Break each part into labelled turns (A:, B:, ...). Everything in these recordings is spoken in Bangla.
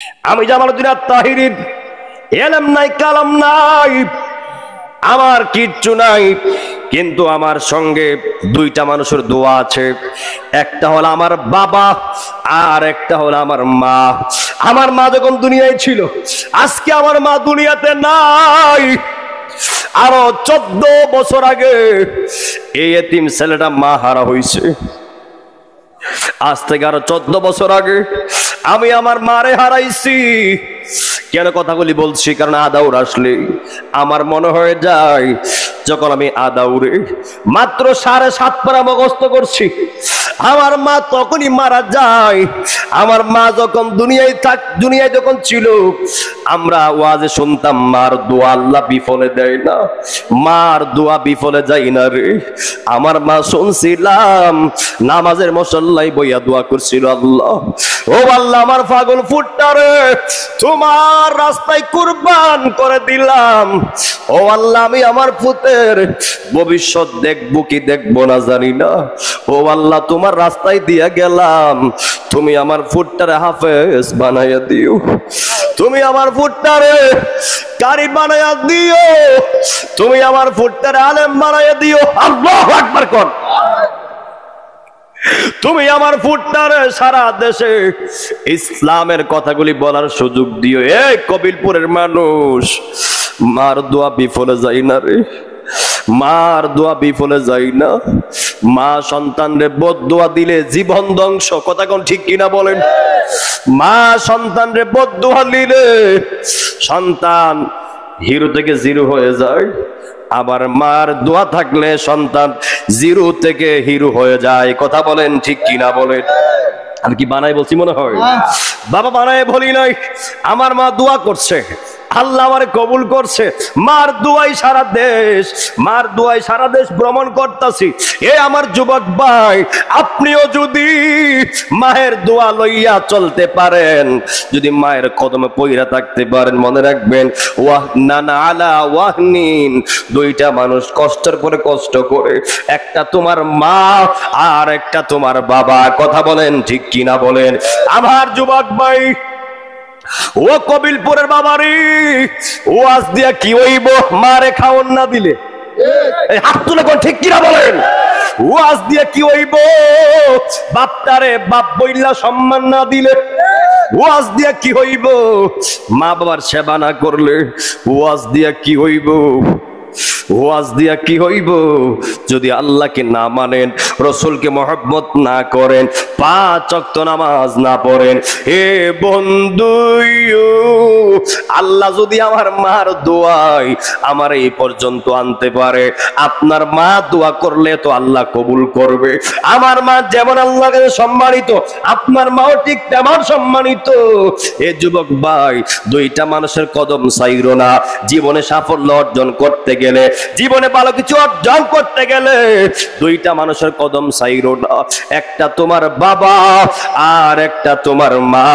A: আমি জামালউদ্দিন আত-তাহিরি, এলেম নাই কালাম নাই, আমার কিচ্ছু নাই, কিন্তু আমার সঙ্গে দুইটা মানুষের দোয়া আছে। একটা হলো আমার বাবা, আর একটা হলো আমার মা। আমার মা যখন দুনিয়ায় ছিল, আজকে আমার মা দুনিয়াতে নাই। আরো 14 বছর আগে এই এতিম ছেলেটা মা হারা হয়েছে। আজ থেকে আরো 14 বছর আগে আমি আমার মারে হারাইছি। কেন কথাগুলি বলছি? কারণ আদাউর আসলে আমার মনে হয়ে যায়, যখন আমি আদাউরে মাত্র 7.5 পারা মুখস্থ করছি, আমার মা তখনই মারা যায়। আমার মা যখন দুনিয়ায় যখন ছিল, আমরা ওয়াজে শুনতাম মার দোয়া আল্লাহ বিফলে দেয় না, মার দোয়া বিফলে যায় না রে। আমার মা শুনছিলাম নামাজের মুসল্লায় বইয়া দোয়া করছিল, আল্লাহ ও আল্লাহ আমার পাগল ফুটটারে তোমার রাস্তায় কুরবান করে দিলাম। ও আল্লাহ আমি আমার পুতের ভবিষ্যৎ দেখবো কি দেখবো না জানি না, ও আল্লাহ তোমার রাস্তায় দিয়া গেলাম, তুমি আমার ফুটটারে হাফেজ বানাইয়া দিও, তুমি আমার ফুটটারে কারি বানাইয়া দিও, তুমি আমার ফুটটারে আলেম বানাইয়া দিও। আল্লাহু আকবার কর। তুমি আমার ফুটটারে সারা দেশে ইসলামের কথাগুলি বলার সুযোগ দিও। এই কবিলপুরের মানুষ, মার দোয়া বিফলে যায় না রে, মার দোয়া বিফলে যায় না। মা সন্তানরে বদদোয়া দিলে জীবন ধ্বংস, কথা কোন ঠিক কিনা বলেন? মা সন্তানরে বদদোয়া দিলে সন্তান হিরো থেকে জিরো হয়ে যায়, আবার মার দোয়া থাকলে সন্তান জিরো থেকে হিরো হয়ে যায়। কথা বলেন ঠিক কিনা বলেন? আমি কি বানাই বলছি মনে হয়? বাবা বানায় বলি নাই, আমার মা দোয়া করছে, আল্লাহ আমারে কবুল করছে। মার দোয়াই সারা দেশ, মার দোয়াই সারা দেশ ভ্রমণ করতেছি। এ আমার যুবক ভাই, আপনিও যদি মায়ের দোয়া লইয়া চলতে পারেন, যদি মায়ের কদমে পইরা থাকতে পারেন, মনে রাখবেন ওয়াহনান আলা ওয়াহনিন, দুইটা মানুষ কষ্টের পরে কষ্ট করে, একটা তোমার মা আর একটা তোমার বাবা। কথা বলেন ঠিক কিনা বলেন? আমার যুবক ভাই, ও কবিলপুরের বাবারি, ওয়াজ দিয়া কি হইব মারে খাওন না দিলে? হাত তুলে কোন ঠিক কিনা বলেন? ওয়াজ দিয়া কি হইব বাপটারে বাপ বইলা সম্মান না দিলে? ওয়াজ দিয়া কি হইব মা বাবার সেবা না করলে? ওয়াজ দিয়া কি হইব? ওয়াজ দিয়া কি হইব যদি আল্লাহকে না মানেন, রসুলকে মহব্বত না করেন, 5 ওয়াক্ত নামাজ না পড়েন? হে বন্ধু, আল্লাহ যদি আমার মার দোয়াই আমার এই পর্যন্ত আনতে পারে, আপনার মা দোয়া করলে তো আল্লাহ কবুল করবে। আমার মা যেমন আল্লাহর কাছে সম্মানিত, আপনার মাও ঠিক তেমন সম্মানিত। এ যুবক ভাই, দুইটা মানুষের কদম ছাইরো না। জীবনে সাফল্য অর্জন করতে গেলে, জীবনে ভালো কিছু অর্জন করতে গেলে দুইটা মানুষের কদম ছাইরো না। একটা তোমার বাবা আর একটা তোমার মা।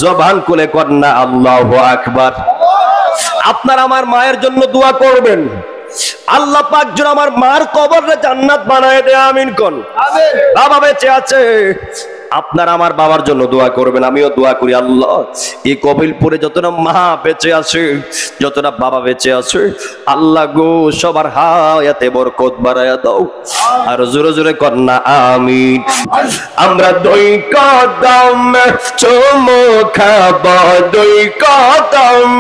A: জবান খুলে কর না আল্লাহু আকবার। আপনার আমার মায়ের জন্য দোয়া করবেন, আল্লাহ পাক যেন আমার মার কবরে জান্নাত বানায় দেয়। আমিন কোন? আমিন। বাবা বেঁচে আছে, আপনার আমার বাবার জন্য দোয়া করবেন। আমিও দোয়া করি, আল্লাহ এই কবিলপুরে যতটা মা বেঁচে আছে, যতটা বাবা বেঁচে আছে, আল্লাহ গো সবার হায়াতে বরকত বাড়ায়া দাও। আর জোরে জোরে কর না আমিন। আমরা দুই কদম চুমু খাবো, দুই কদম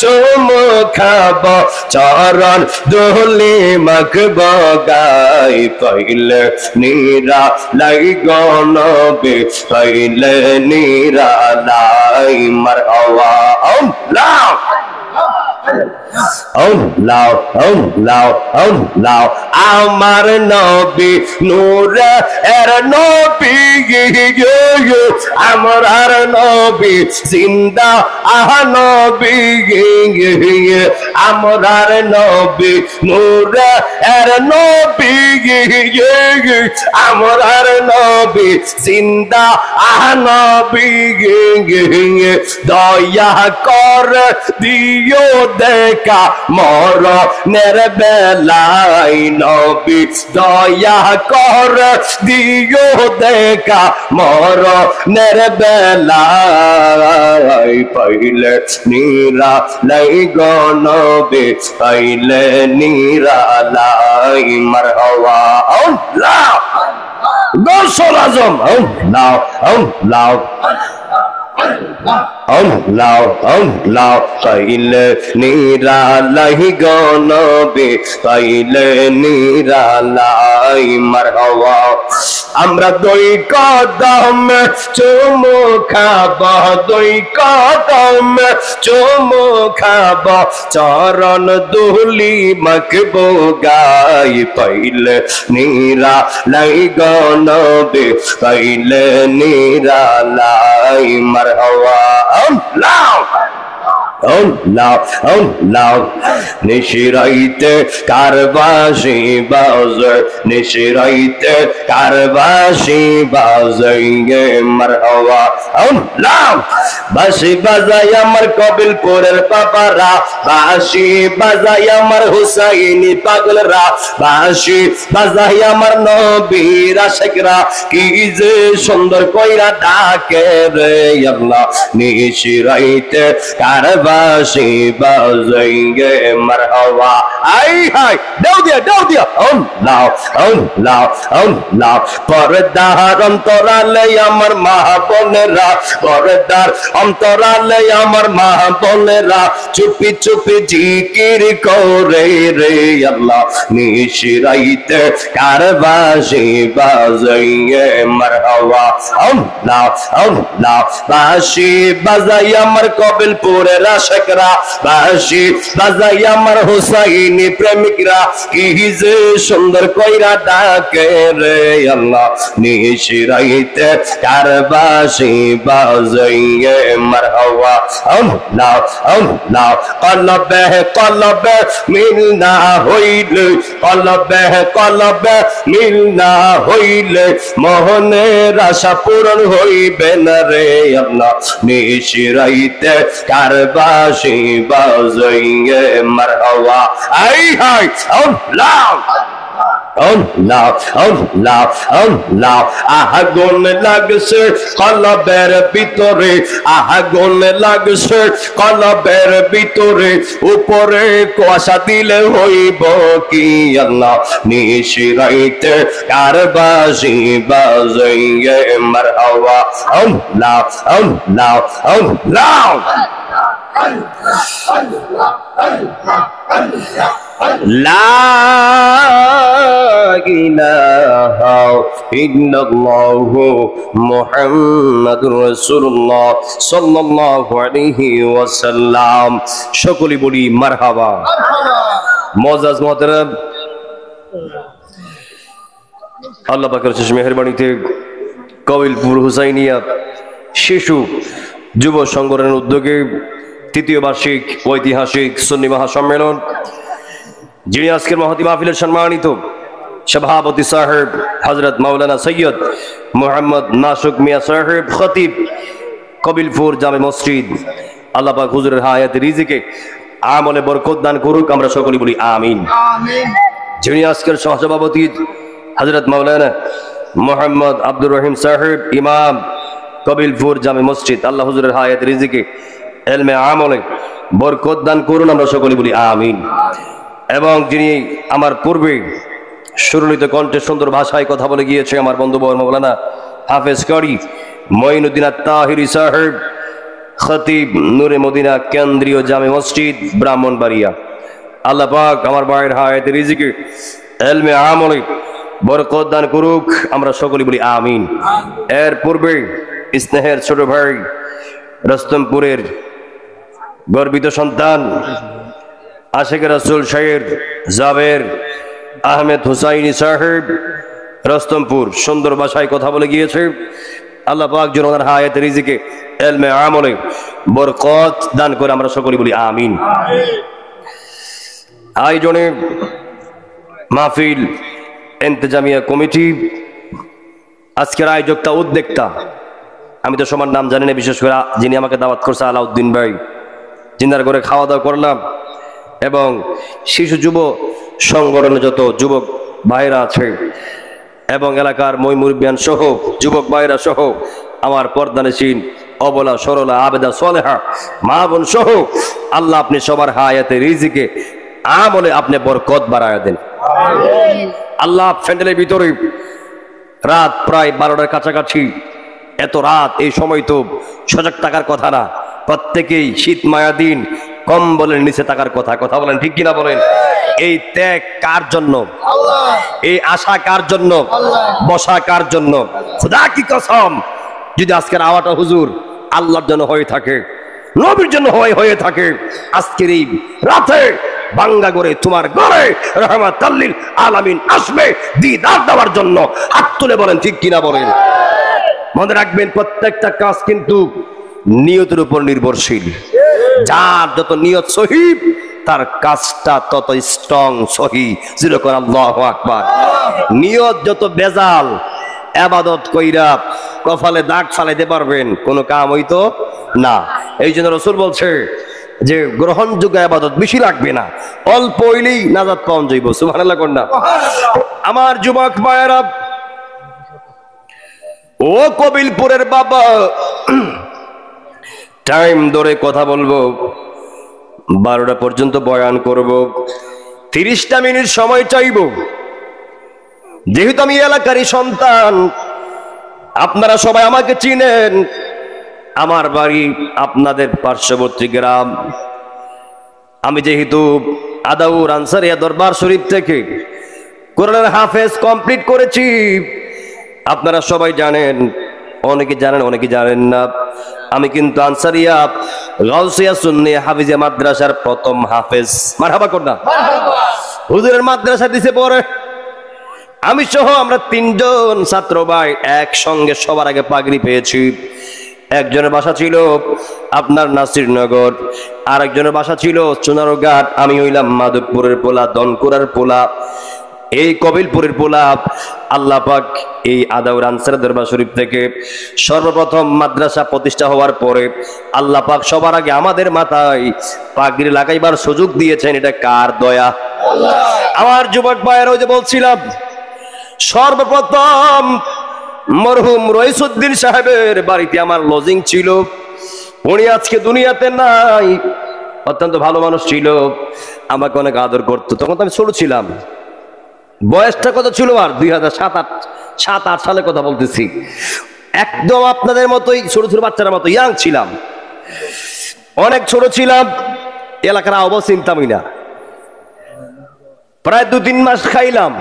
A: চুমু খাবো, চরণ ধুলি মাখবো গাই, কইলে নিরা লাই গনবে, কইলে নিরা লাই মারহাবা। আল্লাহ আমার নবী নূর এর নবী, আমার আর নবী জিন্দা আহ নবী, আমার আর নবী নূর এর নবী, আমার আর নবী জিন্দা আহ নবী, দয়া কর দিও দেখা মরণের বেলায় নবী দয়া করে দিও দেখা মরণের বেলায় পাইলে নিরালাই গো নবী পাইলে নিরালাই মারহাবা আল্লাহ গোসল আজম আল্লাহ আল্লাহ আল্লাহ আল্লাহ পাইলে নিরালাই গো নবী পাইলে নিরালাই মারহাবা আমরা দুই কদম চুমু খাবো দুই কদম চুমু খাবো চরণ ধুলি মাখবো গাই পাইলে নিরালাই গো নবী পাইলে নিরালাই মারহাবা আল্লাহ আল্লাহ আল্লাহ নিশিরাইতে কারবাসি বাজে নিশিরাইতে কারবাসি বাজে মারহাবা আল্লাহ বাঁশি বাজাই আমার কবিলপুরের বাবারা বাঁশি বাজাই আমার হুসাইনি পাগলরা বাঁশি বাজাই আমার নবীর আশিকরা কি যে সুন্দর কইরা ডাকে রে আল্লাহ নিশিরাইতে কারবাসি বাঁশি বাজাইগে মারহাবা আই হাই দাও দিয়া আল্লাহ আল্লাহ আল্লাহ পর্দার অন্তরালে আমার মা বোনেরা পর্দার অন্তরালে আমার মা বোনেরা চুপি চুপি জিকির করে রে আল্লাহ নিশিরাইতে কারবাসি বাজাইগে মারহাবা আল্লাহ আল্লাহ বাঁশি বাজাই আমার কবিলপুরের আশিকরা বাঁশি বাজাই আমার হুসাইনি প্রেমিকরা কি যে সুন্দর কইরা ডাকে রে আল্লাহ নিশিরাইতে কারবাসি বাজাইয়ে মারহাবা আল্লাহ আল্লাহ কলবে মিল না হইলে কলবে মিল না হইলে মোহনের আশা পূরণ হইবে না রে আল্লাহ নিশিরাইতে কারবাসি বাজাইয়ে মারহাবা আই হাই আল্লাহ আল্লাহ আল্লাহ আল্লাহ আগুন লাগছে কলবের ভিতরে আগুন লাগছে কলবের ভিতরে উপরে কুয়াশা দিলে হইব কি আল্লাহ নিশিরাইতে কারবাসি বাজাইয়ে মারহাবা আল্লাহ আল্লাহ আল্লাহ লা ইলাহা ইল্লাল্লাহু মুহাম্মাদুর রাসূলুল্লাহ সাল্লাল্লাহু আলাইহি ওয়াসাল্লাম সকলে বলি মারহাবা মুআজ্জাজ মুহতারাম আল্লাহ পাকের শেষ মেহেরবানিতে কবিলপুর হুসাইনিয়া শিশু যুব সংগঠনের উদ্যোগে তৃতীয় বার্ষিক ঐতিহাসিক সুন্নি মহাসম্মেলন যিনি আজকের মহতি মাহফিলের সম্মানিত সভাপতি সাহেব হযরত মাওলানা সৈয়দ মোহাম্মদ নাসুক মিয়া সাহেব খতিব কবিলপুর জামে মসজিদ আল্লাহ পাক হুজুরের হায়াতে রিজিকে আমলে বরকত দান করুক আমরা সকলে বলি আমিন আমিন যিনি আজকের সহসভাপতি হযরত মাওলানা মোহাম্মদ আব্দুর রহিম সাহেব ইমাম কবিলপুর জামে মসজিদ আল্লাহ হুজুরের হায়াতে রিজিকে এলমে আমলে বরকত দান করুন আমরা সকলে বলি আমিন এবং যিনি আমার পূর্বে সুরলিত কণ্ঠে সুন্দর ভাষায় কথা বলে গিয়েছে আমার বন্ধু মাওলানা হাফেজ কারি মঈনুদ্দিন আত-তাহিরি সাহেব খতিব নূরে মদিনা কেন্দ্রীয় জামে মসজিদ ব্রাহ্মণবাড়িয়া আল্লাহ পাক আমার ভাইয়ের হায়াতে রিজিকে এলমে আমলে বরকত দান করুক আমরা সকলে বলি আমিন এর পূর্বে স্নেহের ছোট ভাই রস্তমপুরের গর্বিত সন্তান আশিক রাসূল শায়ের জাবের আহমেদ হুসাইনি সাহেব রস্তমপুর সুন্দর ভাষায় কথা বলে গিয়েছে আল্লাহ পাক যেন ওনার হায়াতে রিজিকে ইলমে আমলে বরকত দান করে আমরা সকলে বলি আমিন আয়োজনে মাহফিল ইন্তেজামিয়া কমিটি আজকের আয়োজকতা উদ্যোক্তা আমি তো সবার নাম জানি না বিশেষ করে যিনি আমাকে দাওয়াত করছে আলাউদ্দিন ভাই জিন্দার করে খাওয়া দাওয়া করলাম এবং শিশু যুব সংগঠনে যত যুবক ভাইরা আছে এবং এলাকার মুরব্বিয়ান সহ যুবক ভাইরা সহ আমার পর্দানশীল অবলা সরলা আবেদা সলেহা মা বোন সহ আল্লাহ আপনি সবার হায়াতে রিজিকে আমলে আপনি বরকত বাড়ায় দেন। আল্লাহ প্যান্ডেলের ভিতরে রাত প্রায় 12টার কাছাকাছি, এত রাত এই সময় তো সজাগ থাকার কথা না, প্রত্যেকেই শীত মায়া দিন কম্বলের নিচে থাকার কথা। কথা বলেন ঠিক কিনা বলেন? এই ত্যাগ কার জন্য? এই আশা কার জন্য? বসা কার জন্য? খোদা কি কসম, যদি আজকের আওয়াটা হুজুর আল্লাহর জন্য হয়ে থাকে, নবীর জন্য হয়ে থাকে, আজকের এই রাতে বাঙ্গা করে তোমার ঘরে রাহমাতুল লিল আলামিন আসবে দিদার দেওয়ার জন্য। হাত তুলে বলেন ঠিক কিনা বলেন? মনে রাখবেন প্রত্যেকটা কাজ কিন্তু নিয়তের উপর নির্ভরশীল। যার যত নিয়ত সহি তার কাজটা তত স্ট্রং সহি। যেরকম আল্লাহু আকবার। নিয়ত যত বেজাল, ইবাদত কইরা কপালে দাগ ফালাইতে পারবেন, কোনো কাম হইতো না। এই জন্য রাসূল বলছে যে গ্রহণযোগ্য ইবাদত বেশি লাগবে না, অল্প হইলেই নাজাত পাওয়া যাইব। সুবহানাল্লাহ কন্যা। আমার যুবক ভাইয়েরা, ও কবিলপুরের বাবা, টাইম ধরে কথা বলবো, 12টা পর্যন্ত বয়ান করব, 30টা মিনিট সময় চাইব। যেহেতু আমি এলাকারই সন্তান, আপনারা সবাই আমাকে চিনেন, আমার বাড়ি আপনাদের পার্শ্ববর্তী গ্রাম। আমি যেহেতু আদাউর আনসারিয়া দরবার শরীফ থেকে কোরআনের হাফেজ কমপ্লিট করেছি, আপনারা সবাই জানেন, অনেকে জানেন অনেকে জানেন না, আমি কিন্তু আনসারিয়া গাউসিয়া সুন্নি হাফিজিয়া মাদ্রাসার প্রথম হাফেজ। মারহাবা করনা। হুজুরের মাদ্রাসা দিছে পরে আমি সহ আমরা 3জন ছাত্র ভাই একসঙ্গে সবার আগে পাগড়ি পেয়েছি। একজনের বাসা ছিল আপনার নাসিরনগর, আরেকজনের বাসা ছিল চুনারঘাট, আমি হইলাম মাধবপুরের পোলা, দনকুরার পোলা, এই কবিলপুরের পোলা। আল্লাহ পাক এই আদাউর আনসার দরবার শরীফ থেকে সর্বপ্রথম মাদ্রাসা প্রতিষ্ঠা হওয়ার পরে আল্লাহ পাক সবার আগে আমাদের মাথায় পাগড়ি লাগাইবার সুযোগ দিয়েছেন। এটা কার দয়া? আমার যুবক ভাইয়েরা, ওই যে বলছিলাম সর্বপ্রথম মরহুম রইসুদ্দিন সাহেবের বাড়িতে আমার লজিং ছিল। উনি আজকে দুনিয়াতে নাই, অত্যন্ত ভালো মানুষ ছিল, আমাকে অনেক আদর করতো। তখন তো আমি ছোট ছিলাম, বয়সটা কত ছিল আর 2007-8 সালে কথা বলতেছি। একদম আপনাদের মতোই ছোট ছোট বাচ্চার মতো ইয়াং ছিলাম, অনেক ছোট ছিলাম, এলাকার আবহাওয়া চিন্তামই না। প্রায় 2-3 মাস খাইলাম,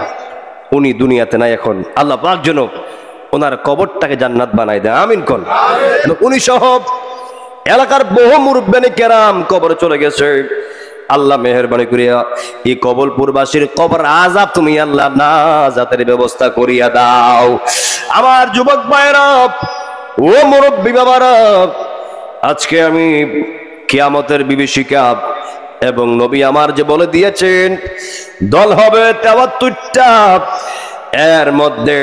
A: উনি দুনিয়াতে নাই এখন। আল্লাহ পাক যেন ওনার কবরটাকে জান্নাত বানাই দেয়, আমিন কোন। উনি সহ এলাকার বহু মুরব্বানি কেরাম কবরে চলে গেছে। আল্লাহ মেহেরবানি করিয়া এই কবলপুরবাসীর কবর আযাব তুমি আল্লাহ নাজাতের ব্যবস্থা করিয়া দাও। আমার যুবক ভাইরা, ও মুরব্বী বাবারা, আজকে আমি কিয়ামতের বিভীষিকা এবং নবী আমার যে বলে দিয়েছেন দল হবে 73টা, এর মধ্যে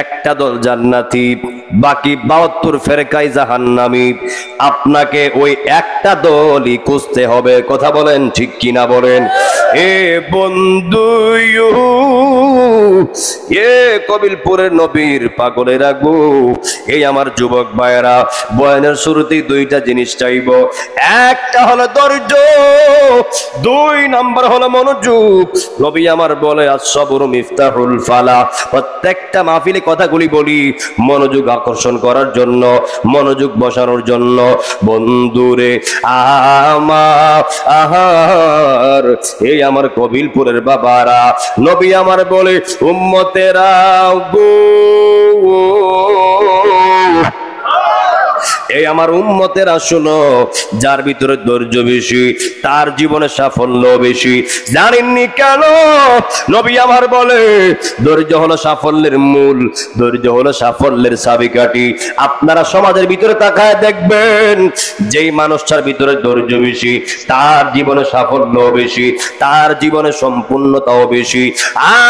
A: একটা দল জান্নাতি, বাকি 72 ফেরকায় জাহান্নামী। আপনাকে ওই একটা দলই খুঁজতে হবে। কথা বলেন ঠিক কিনা বলেন? এ বন্ধু, এ কবিলপুরের নবীর পাগলের আগু, এই আমার যুবক ভাইয়েরা, বয়ানের শুরুতেই 2টা জিনিস চাইব। একটা হলো ধৈর্য, 2 নাম্বার হলো মনোযোগ। নবী আমার বলে আস-সাবরু মিফতাহুল ফালাহ। প্রত্যেকটা মাহফিলে কথাগুলি বলি মনোযোগ আকর্ষণ করার জন্য, মনোযোগ বসানোর জন্য। বন্ধুরে আমার, এই আমার কবিলপুরের বাবারা, নবী আমার বলে উম্মতেরা গো, এই আমার উম্মতেরা শুনো, যার ভিতরে ধৈর্য বেশি তার জীবনে সাফল্য বেশি। জানেননি কেন? নবী আমার বলে ধৈর্য হলো সাফল্যের মূল, ধৈর্য হলো সাফল্যের চাবিকাঠি। আপনারা সমাজের ভিতরে তাকায় দেখবেন, যেই মানুষটার ভিতরে ধৈর্য বেশি তার জীবনে সাফল্য বেশি, তার জীবনে সম্পূর্ণতাও বেশি।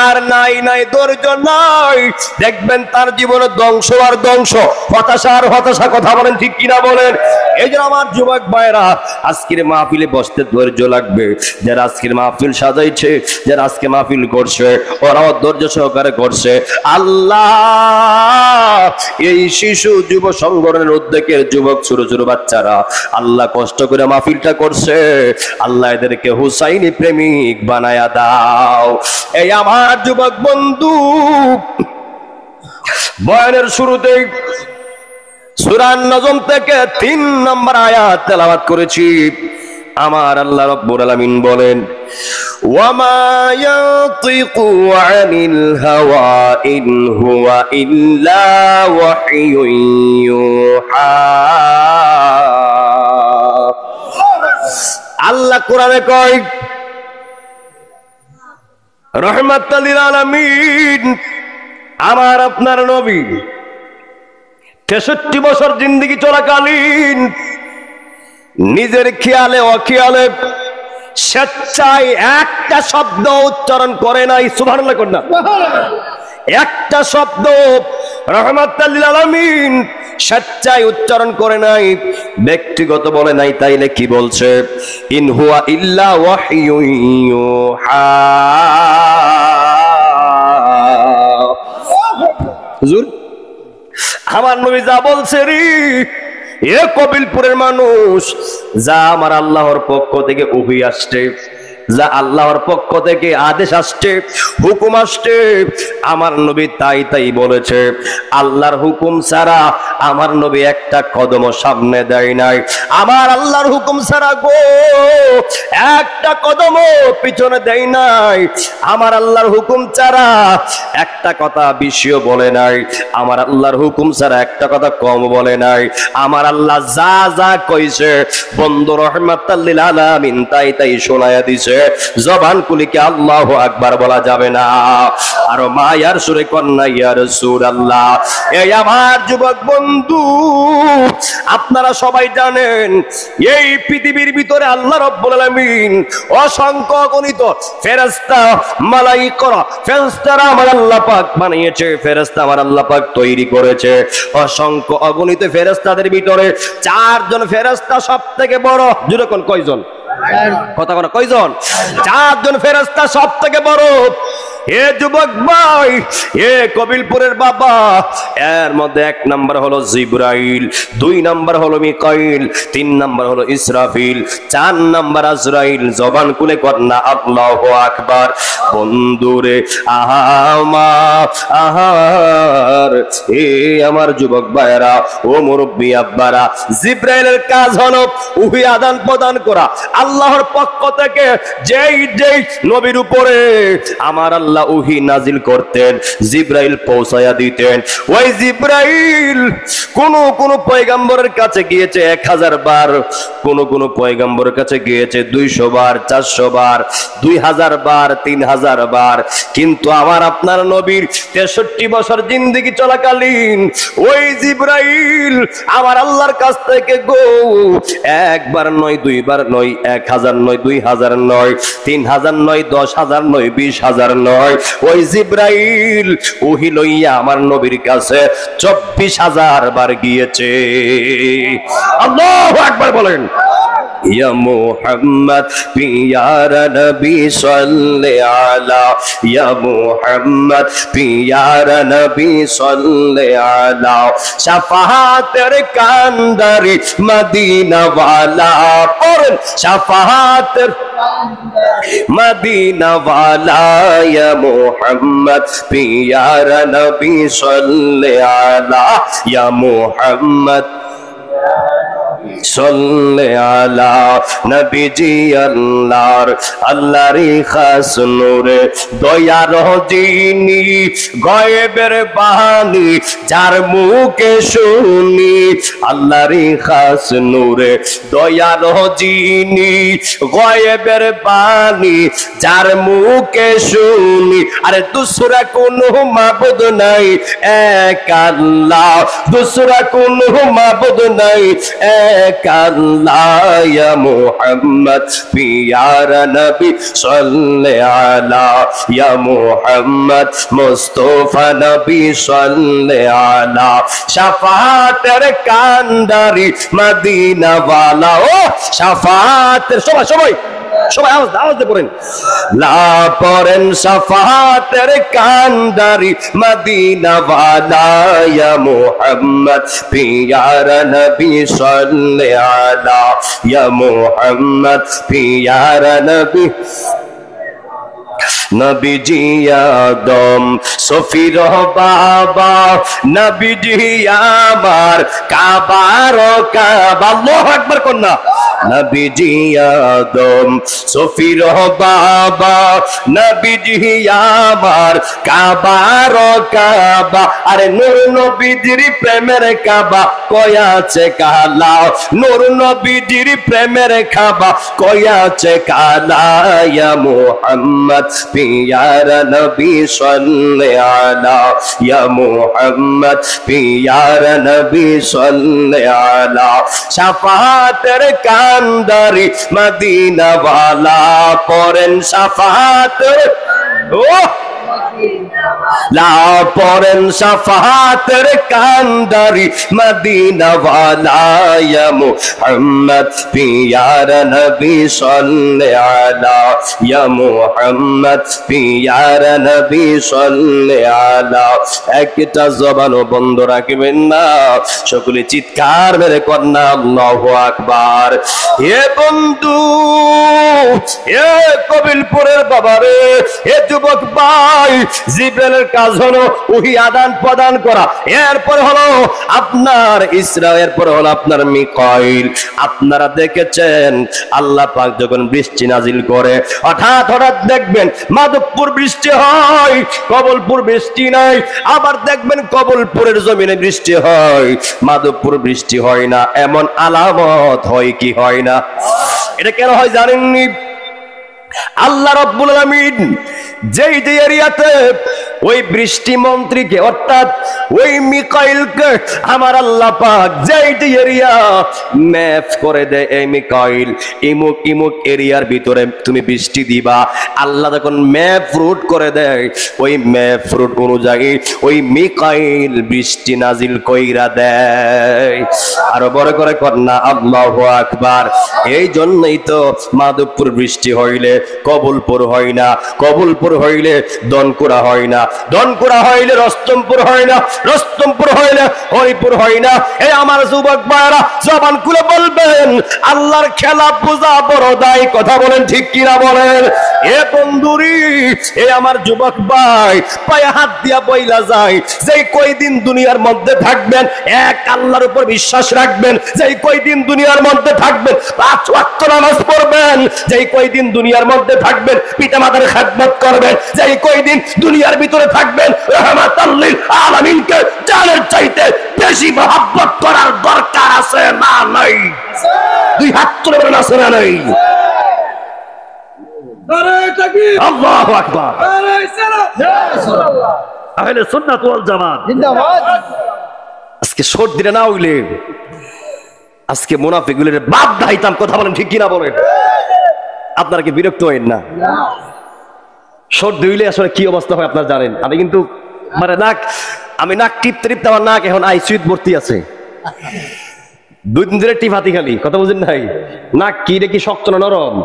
A: আর নাই ধৈর্য নাই, দেখবেন তার জীবনে ধ্বংস আর ধ্বংস, হতাশা আর হতাশা। কথা বলেন ঠিক ঠিক কিনা বলেন? এই জন্য আমার যুবক ভাইরা, আজকের মাহফিলে বসতে ধৈর্য লাগবে। যারা আজকের মাহফিল সাজাইছে, যারা আজকে মাহফিল করছে, ওরাও ধৈর্য সহকারে করছে। আল্লাহ এই শিশু যুব সংগঠনের উদ্যোগের যুবক ছোট ছোট বাচ্চারা আল্লাহ কষ্ট করে মাহফিলটা করছে, আল্লাহ এদেরকে হুসাইনি প্রেমিক বানায়া দাও। এই আমার যুবক বন্ধু, বয়ানের শুরুতেই সূরা নজম থেকে 3 নম্বর আয়াত তেলাওয়াত করেছি। আমার আল্লাহ রাব্বুল আলামিন বলেন, ওয়ামা ইয়াতিকু আনিল হাওয়া ইন হুয়া ইল্লা ওয়াহয়ুন ইউহা। আল্লাহ কোরআনে কয়, রাহমাতাল লিল আলামিন আমার আপনার নবী 63 বছর জিন্দেগি চলাকালীন নিজের খেয়ালে অখেয়ালে স্বেচ্ছায় একটা শব্দ উচ্চারণ করে নাই। সুবহানাল্লাহ কর না। একটা শব্দ রাহমাতাল লিল আলামিন স্বেচ্ছায় উচ্চারণ করে নাই, ব্যক্তিগত বলে নাই। তাইলে কি বলছে? ইন হুয়া ইল্লা ওয়াহয়ুন ইউহা। হুজুর আমার নবী যা বলছে রে, এ কবিলপুরের মানুষ, যা আমার আল্লাহর পক্ষ থেকে ওহী আসছে, যা আল্লাহর পক্ষ থেকে আদেশ আসছে, হুকুম আসছে, আমার নবী তাই তাই বলেছে। আল্লাহর হুকুম ছাড়া আমার নবী একটা কদম সামনে দেয় নাই। আমার আল্লাহর হুকুম ছাড়া গো একটা কদম পিছনে দেয় নাই। আমার আল্লাহর হুকুম ছাড়া একটা কথা বেশিও বলে নাই। আমার আল্লাহর হুকুম ছাড়া একটা কথা কম বলে নাই। আমার আল্লাহ যা যা কইছে বন্ধু রাহমাতাল লিল আলামিন তাই তাই শোনায়া দিছে। জবান খুলিকে আল্লাহু আকবার বলা যাবে না। আর মায়ার সুরে কন্যা ইয়া রাসূলুল্লাহ। এই আমার যুবক বন্ধু, আপনারা সবাই জানেন এই পৃথিবীর ভিতরে আল্লাহ রাব্বুল আলামিন অসংখ্য অগণিত ফেরেশতা, মালায়েকা, ফেরেশতারা আমার আল্লাহ পাক বানিয়েছে, ফেরেশতা আমার আল্লাহ পাক তৈরি করেছে। অসংখ্য অগণিত ফেরেশতাদের ভিতরে 4 জন ফেরেশতা সবথেকে বড়। জোরে কোন কয়জন? কথা বলো কয়জন? 4 জন ফেরেশতা সবথেকে বড়। এ যুবক ভাই, এ কবিলপুরের বাবা, এর মধ্যে 1 নাম্বার হলো জিবরাইল, 2 নাম্বার হলো মিকাইল, 3 নাম্বার হলো ইসরাফিল, 4 নাম্বার আজরাইল। জবান খুলে কর না আল্লাহু আকবার। বন্ধুরে আহার, এ আমার যুবক ভাইরা, ও মুরব্বি আব্বারা, জিবরাইলের কাজ হলো ওহী আদান প্রদান করা। আল্লাহর পক্ষ থেকে যেই যেই নবীর উপরে আমার আল্লাহ ওহী নাজিল করতেন, জিবরাইল পৌঁছায়া দিতেন। ওই জিবরাইল কোন পয়গম্বরের কাছে গিয়েছে 1000 বার, কোন পয়গম্বরের কাছে গিয়েছে 200 বার, 400 বার, 2000 বার, 3000 বার। কিন্তু আমার আপনার নবীর 63 বছর জিন্দেগি চলাকালীন ওই জিবরাইল আমার আল্লাহর কাছ থেকে গো 1 বার নয়, 2 বার নয়, 1000 নয়, 2000 নয়, 3000 নয়, 10,000 নয়, 20,000 নয়, ওই জিবরাইল ওহী লইয়া আমার নবীর কাছে 24,000 বার গিয়েছে। আল্লাহু আকবার বলেন। ইয়া মুহাম্মদ পিয়ারা নবী সাল্লি আলা, ইয়া মুহাম্মদ পিয়ারা নবী সাল্লি আলা, শাফাআতের কান্দারি মদিনা ওয়ালা। পড়েন শাফাআতের মদিনা ওয়ালা, ইয়া মুহাম্মদ পিয়ারা নবী সাল্লি আলা, ইয়া মুহাম্মদ সাল্লি আলা নবীজি আল্লাহর খাস নূরে, দয়ার যিনি গায়েবের বাণী যার মুখে শুনি। আল্লাহর খাস নূরে, দয়ার যিনি গায়েবের বাণী যার মুখে শুনি। আরে দুসরা কোনো মাবুদ নাই এক আল্লাহ, দুসরা কোনো মাবুদ নাই কান্না ইয়া মুহাম্মদ পিয়ারা নবী সাল্লি আলা ইয়া মুহাম্মদ মুস্তাফা নবী সাল্লি আলা শাফাতের কান্ডারি মদিনা ওয়ালা ও শাফাতের সবাই সবাই সবাই আওয়াজ দিয়ে পড়েন লা পড়েন শাফাতের কান্ডারি মদিনা ওয়ালা ইয়া মুহাম্মদ পিয়ারা নবী সাল্লি আলা ইয়া মুহাম্মদ পিয়ারা নবী নবীজি আদম সফির বাবা নবীজি আমার কাবার কাবা আল্লাহু আকবার কন্যা নবীজি আদম সফির বাবা নবীজি আমার কাবার কাবা আরে নূর নবীজির প্রেমের কাবা কয়াছে কালা নূর নবীজির প্রেমের কাবা কয়াছে কালা ইয়া মুহাম্মদ পিয়ারা নবী সাল্লি আলা ইয়া মুহাম্মদ পিয়ারা নবী সাল্লি আলা শাফাতের কান্ডারি মদিনা ওয়ালা পড়েন শাফাতের ও লা পড়েন শাফাতের কান্ডারি মদিনা ওয়ালা ইয়া মুহাম্মদ পিয়ারা নবী সাল্লি আলা ইয়া মুহাম্মদ পিয়ারা নবী সাল্লি আলা একটা জবান বন্ধ রাখবেন না সকলে চিৎকার মেরে কন্যা আল্লাহু আকবার হে বন্ধু হে কবিলপুরের বাবারে হে যুবক ভাই জিব্রাইলের কাজ হলো ওহী আদান প্রদান করা এরপর হলো আপনার ইসরা এরপর হলো আপনার মিকাইল আপনারা দেখেছেন আল্লাহ পাক যখন বৃষ্টি নাজিল করে হঠাৎ হঠাৎ দেখবেন মাধবপুর বৃষ্টি হয় কবলপুর বৃষ্টি নাই আবার দেখবেন কবলপুরের জমিনে বৃষ্টি হয় মাধবপুর বৃষ্টি হয় না এমন আলামত হয় কি হয় না এটা কেন হয় জানেননি আল্লাহ রাব্বুল আলামিন যেই যে এরিয়াতে ওই বৃষ্টি মন্ত্রীকে অর্থাৎ ওই মিকাইলকে আমার আল্লাহ পাক যেই যে এরিয়া ম্যাপ করে দেয় এই মিকাইল ইমুক ইমুক এরিয়ার ভিতরে তুমি বৃষ্টি দিবা আল্লাহ যখন ম্যাপ রুট করে দেয় ওই ম্যাপ রুট অনুযায়ী ওই মিকাইল বৃষ্টি নাজিল কইরা দেয় আরো বড় করে কন্যা আল্লাহু আকবার এই জন্যই তো মাধবপুর বৃষ্টি হইলে কবুলপুর হয় না কবুলপুর হইলে দনকুড়া হয় না দনকুড়া হইলে রস্তমপুর হয় না রস্তমপুর হইলে হরিপুর হয় না এই আমার যুবক ভাইরা জবান খুলে বলবেন আল্লাহর খেলা পূজা বড় দায় কথা বলেন ঠিক কিনা বলেন এ বন্ধুরি এ আমার যুবক ভাই পায়ে হাত দিয়া বইলা যায় যেই কয়দিন দুনিয়ার মধ্যে থাকবেন এক আল্লাহর উপর বিশ্বাস রাখবেন যেই কয়দিন দুনিয়ার মধ্যে থাকবেন 5 ওয়াক্ত নামাজ পড়বেন যেই কয়দিন দুনিয়ার মধ্যে থাকবেন পিতামাতার খেদমত করবেন যেই কয়দিন দুনিয়ার ভিতরে থাকবেন রাহমাতাল লিল আলামিনকে জানের চাইতে বেশি মহব্বত করার দরকার আছে না নাই দুই হাত তুলে বলেন আছে না নাই নারে তাকবীর আল্লাহু আকবার নারে সালাত ইয়া রাসূলুল্লাহ আহলে সুন্নাত ওয়াল জামাত জিন্দাবাদ আজকে সর্দিরে না হইলে আজকে মুনাফিকগুলোর বাপ দাইতাম কথা বলেন ঠিক কিনা বলেন আপনারা কি বিরক্ত হবেন না সর্দি হইলে আসলে কি অবস্থা হয় আপনারা জানেন আমি কিন্তু মানে আমি নাক টিপতে টিপতে আমার নাক এখন আইসিইউতে ভর্তি আছে 2 দিন ধরে টিপ হাতি খালি কথা বুঝেন নাই নাক কি রে কি শক্ত না নরম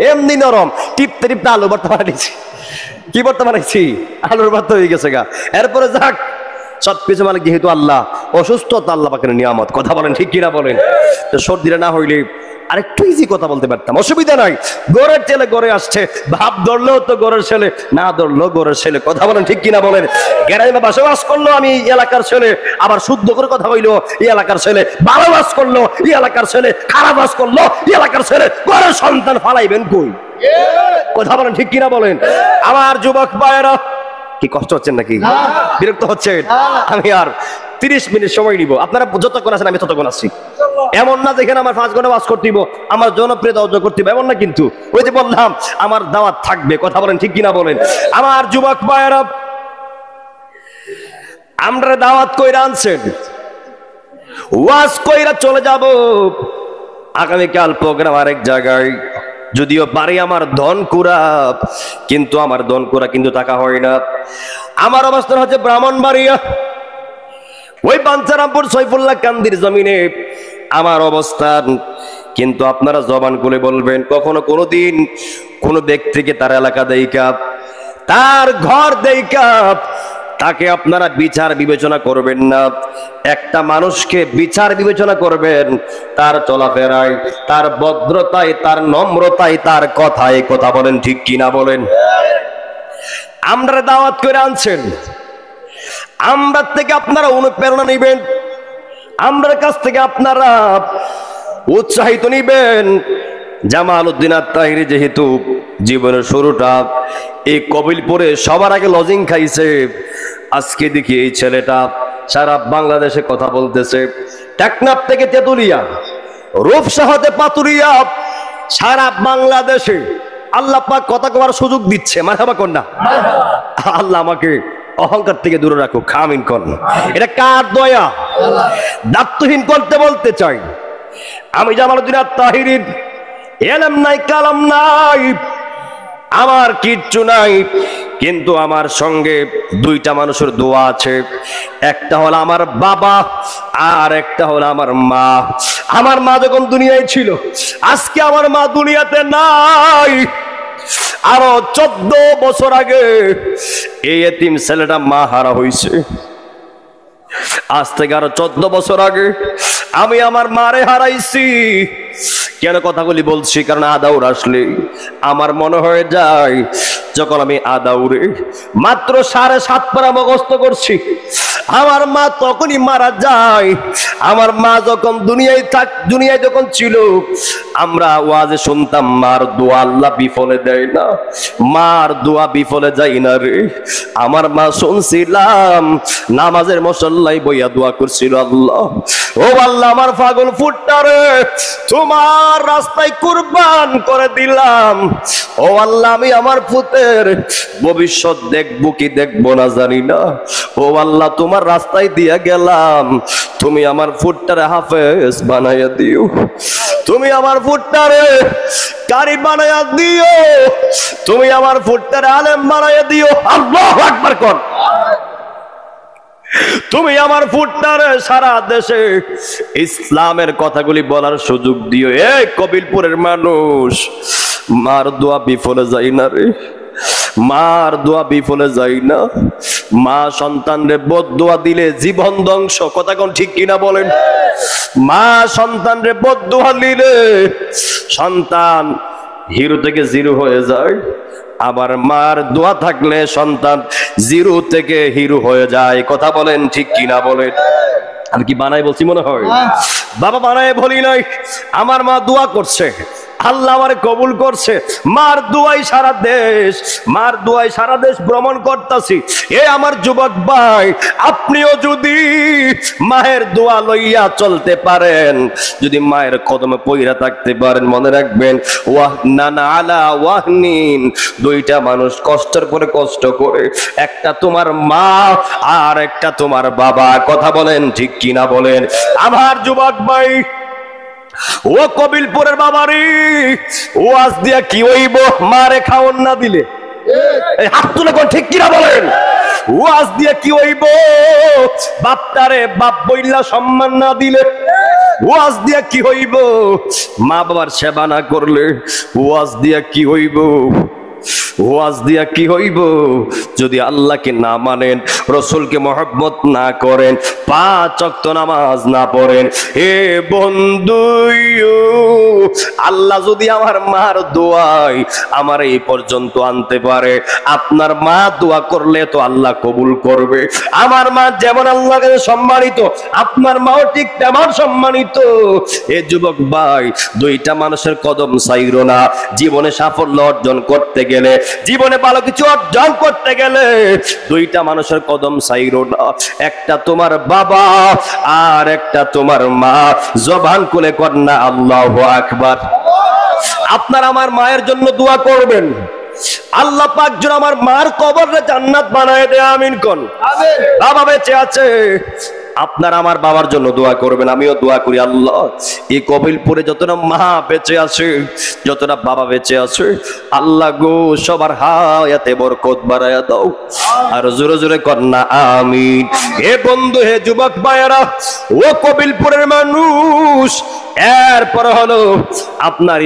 A: এমনি নরম টিপতে টিপতে আলু ভর্তা বানাইছি কি ভর্তা বানাইছি আলুর ভর্তা হয়ে গেছে গা এরপরে যাক সবকিছু মানে যেহেতু আল্লাহ অসুস্থতা আল্লাহ পাকের নিয়ামত কথা বলেন ঠিক কিনা বলেন তো সর্দিরা না হইলে আরেকটু ইজি কথা বলতে পারতাম অসুবিধা নাই গড়ের ছেলে গড়ে আসছে ভাব ধরলেও তো গড়ের ছেলে না ধরলেও গড়ের ছেলে কথা বলেন ঠিক কিনা বলেন গ্রামে বসবাস করলো আমি এলাকার ছেলে আবার শুদ্ধ করে কথা হইলো এই এলাকার ছেলে ভালো বাস করলো এই এলাকার ছেলে খারাপ বাস করলো এই এলাকার ছেলে গড়ের সন্তান ফালাইবেন কই কথা বলেন ঠিক কিনা বলেন আমার যুবক ভাইয়েরা কি কষ্ট হচ্ছেন নাকি বিরক্ত হচ্ছেন আমি আর 30 মিনিট সময় নিব আপনারা যতক্ষণ আছেন আমি ততক্ষণ আছি এমন না যেখানে আমার 5 ঘন্টা বাস করতে দিব আমার জনপ্রিয়তা অর্জন করতে দিব এমন না কিন্তু ওই যে বললাম আমার দাওয়াত থাকবে কথা বলেন ঠিক কিনা বলেন আমার যুবক ভাইয়েরা আমরা দাওয়াত কইরা আনছেন ওয়াজ কইরা চলে যাব আগামীকাল প্রোগ্রাম আরেক জায়গায়, যদিও বাড়ি আমার ধনকুড়া, কিন্তু আমার ধনকুড়া কিন্তু টাকা হয় না। আমার অবস্থান হচ্ছে ব্রাহ্মণবাড়িয়া, ওই বাঞ্ছারামপুর সৈফুল্লাহ কান্দির জমিনে আমার অবস্থান। কিন্তু আপনারা জবান খুলে বলবেন, কখনো কোনোদিন কোনো ব্যক্তিকে তার এলাকা দেইকা, তার ঘর দেইকা তাকে আপনারা বিচার বিবেচনা করবেন না। একটা মানুষকে বিচার বিবেচনা করবেন তার চলাফেরায়, তার ভদ্রতায়, তার নম্রতায়, তার কথায়। কথা বলেন ঠিক কিনা বলেন? আমরা দাওয়াত করে আনছেন, আমরা থেকে আপনারা অনুপ্রেরণা নেবেন, আমরার কাছ থেকে আপনারা উৎসাহিত নিবেন। জামালউদ্দিন আত-তাহিরি যেহেতু জীবনের শুরুটা এই কবিলপুরে সবার আগে লজিং খাইছে, আজকে দেখি এই ছেলেটা সারা বাংলাদেশে কথা বলতেছে। টেকনাফ থেকে তেতুলিয়া, রূপসাহাতে পাতুরিয়া, সারা বাংলাদেশে আল্লাহ পাক কথা কওয়ার সুযোগ দিচ্ছে। মারহাবা কন্যা, আল্লাহ আমাকে অহংকার থেকে দূরে রাখো, আমিন কোন। এটা কার দয়া? দায়িত্বহীন করতে বলতে চাই, আমি জামালউদ্দিন আত-তাহিরির এলেম নাই, কালাম নাই, আমার কিচ্ছু নাই, কিন্তু আমার সঙ্গে দুইটা মানুষের দোয়া আছে। একটা হলো আমার বাবা, আর একটা হলো আমার মা। আমার মা যখন দুনিয়ায় ছিল, আজকে আমার মা দুনিয়াতে নাই। আরো 14 বছর আগে এই এতিম ছেলেটা মা হারা হয়েছে। আজ থেকে আরো 14 বছর আগে আমি আমার মারে হারাইছি। কেন কথাগুলি বলছি? কারণ আদাউর আসলে আমার মনে হয়ে যায়, যখন আমি আদাউরে মাত্র 7.5 পারা মুখস্থ করছি, আমার মা তখনই মারা যায়। আমার মা যখন দুনিয়ায় যখন ছিল, আমরা ওয়াজে শুনতাম, মার দোয়া আল্লাহ বিফলে দেয় না, মার দোয়া বিফলে যায় না রে। আমার মা শুনছিলাম নামাজের মুসল্লায় বইয়া দোয়া করছিল, আল্লাহ ও আল্লাহ আমার পাগল ফুটটারে তোমার রাস্তায় কুরবান করে দিলাম। ও আল্লাহ আমি আমার পুতের ভবিষ্যৎ দেখবো কি দেখবো না জানি না, ও আল্লাহ তোমার রাস্তায় দিয়া গেলাম, তুমি আমার ফুটটারে হাফেজ বানাইয়া দিও, তুমি আমার ফুটটারে কারি বানাইয়া দিও, তুমি আমার ফুটটারে আলেম বানাইয়া দিও। আল্লাহু আকবার কর। তুমি আমার ফুটটারে সারা দেশে ইসলামের কথাগুলি বলার সুযোগ দিও। এই কবিলপুরের মানুষ, মার দোয়া বিফলে যায় না রে, মার দোয়া বিফলে যায় না। মা সন্তানরে বদদোয়া দিলে জীবন ধ্বংস। কথা কোন ঠিক কিনা বলেন? মা সন্তানরে বদদোয়া দিলে সন্তান হিরো থেকে জিরো হয়ে যায়, আবার মার দোয়া থাকলে সন্তান জিরো থেকে হিরো হয়ে যায়। কথা বলেন ঠিক কিনা বলেন? আমি কি বানাই বলছি মনে হয়? বাবা বানায় বলি নাই, আমার মা দোয়া করছে, আল্লাহ আমারে কবুল করছে। মার দোয়াই সারা দেশ, মার দোয়াই সারা দেশ ভ্রমণ করতেছি। এ আমার যুবক ভাই, আপনিও যদি মায়ের দোয়া লইয়া চলতে পারেন, যদি মায়ের কদমে পইরা থাকতে পারেন, মনে রাখবেন ওয়াহনান আলা ওয়াহনিন, দুইটা মানুষ কষ্টের পরে কষ্ট করে, একটা তোমার মা আর একটা তোমার বাবা। কথা বলেন ঠিক কিনা বলেন? আমার যুবক ভাই, ও কবিলপুরের বাবারি, ওয়াজ দিয়া কি হইব? মারে খাওন না দিলে, হাত তুলে কোন ঠিক কিনা বলেন? ওয়াজ দিয়া কি হইব? বাপটারে বাপ বইলা সম্মান না দিলে ওয়াজ দিয়া কি হইব? মা বাবার সেবা না করলে ওয়াজ দিয়া কি হইব? ওয়াজ দিয়া কি হইব? যদি আল্লাহকে না মানেন, রসুলকে মহব্বত না করেন, 5 ওয়াক্ত নামাজ না পড়েন। হে বন্ধু, আল্লাহ যদি আমার মার দোয়াই আমার এই পর্যন্ত আনতে পারে, আপনার মা দোয়া করলে তো আল্লাহ কবুল করবে। আমার মা যেমন আল্লাহর কাছে সম্মানিত, আপনার মাও ঠিক তেমন সম্মানিত। এ যুবক ভাই, দুইটা মানুষের কদম ছাইরো না। জীবনে সাফল্য অর্জন করতে গেলে, জীবনে ভালো কিছু অর্জন করতে গেলে দুইটা মানুষের কদম ছাইরো না। একটা তোমার বাবা আর একটা তোমার মা। জবান খুলে কর না আল্লাহু আকবার। আপনার আমার মায়ের জন্য দোয়া করবেন, আল্লাহ পাক যেন আমার মার কবরে জান্নাত বানায় দেয়। আমিন কোন? আমিন। বাবা বেঁচে আছে, আপনারা আমার বাবার জন্য দোয়া করবেন, আমিও দোয়া করি আল্লাহ এই কবিলপুরে যতটা মা বেঁচে আছে, যতটা বাবা বেঁচে আছে, আল্লাহ গো সবার হায়াতে বরকত বাড়ায়া দাও। আর জোরে জোরে কন্যা আমিন। হে বন্ধু, হে যুবক ভাইয়েরা, ও কবিলপুরের মানুষ, এরপর হলো আপনার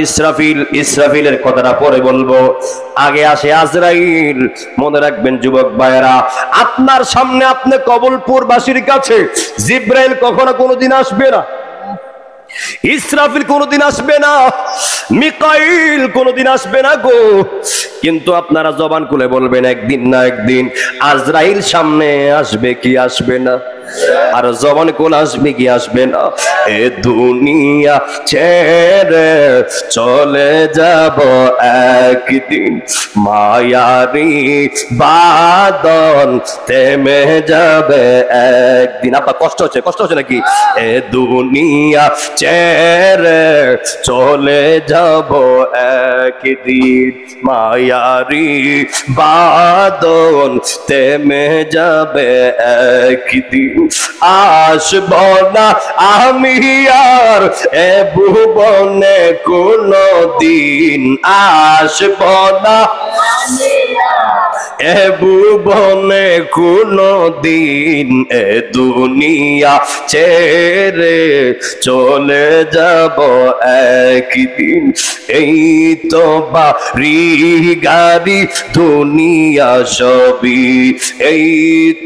A: ইসরাফিলের কথাটা পরে বলবো, আগে আসে আজরাইল। মনে রাখবেন যুবক ভাইয়েরা, আপনার সামনে আপনি কবলপুরবাসীর কাছে জিব্রাইল কখনো কোনোদিন আসবে না, ইসরাফিল কোনোদিন আসবে না, মিকাইল কোনোদিন আসবে না গো। কিন্তু আপনারা জবান খুলে বলবেন একদিন না একদিন আজরাইল সামনে আসবে কি আসবে না? আর জবান কোন আসবে কি আসবে না? এ দুনিয়া ছেড়ে চলে যাব একদিন, মায়ারি বাদন থেমে যাবে একদিন। আপনার কষ্ট হচ্ছে নাকি? এ দুনিয়া ছেড়ে চলে যাব একদিন, মায়ারি বাদন থেমে যাবে একদিন। আসব না আমি আর এ ভুবনে কোনো দিন, আসব না এ ভুবনে কোনো দিন, এ দুনিয়া ছেড়ে চলে যাব একদিন। এই তো বাড়ি গাড়ি দুনিয়া সবই, এই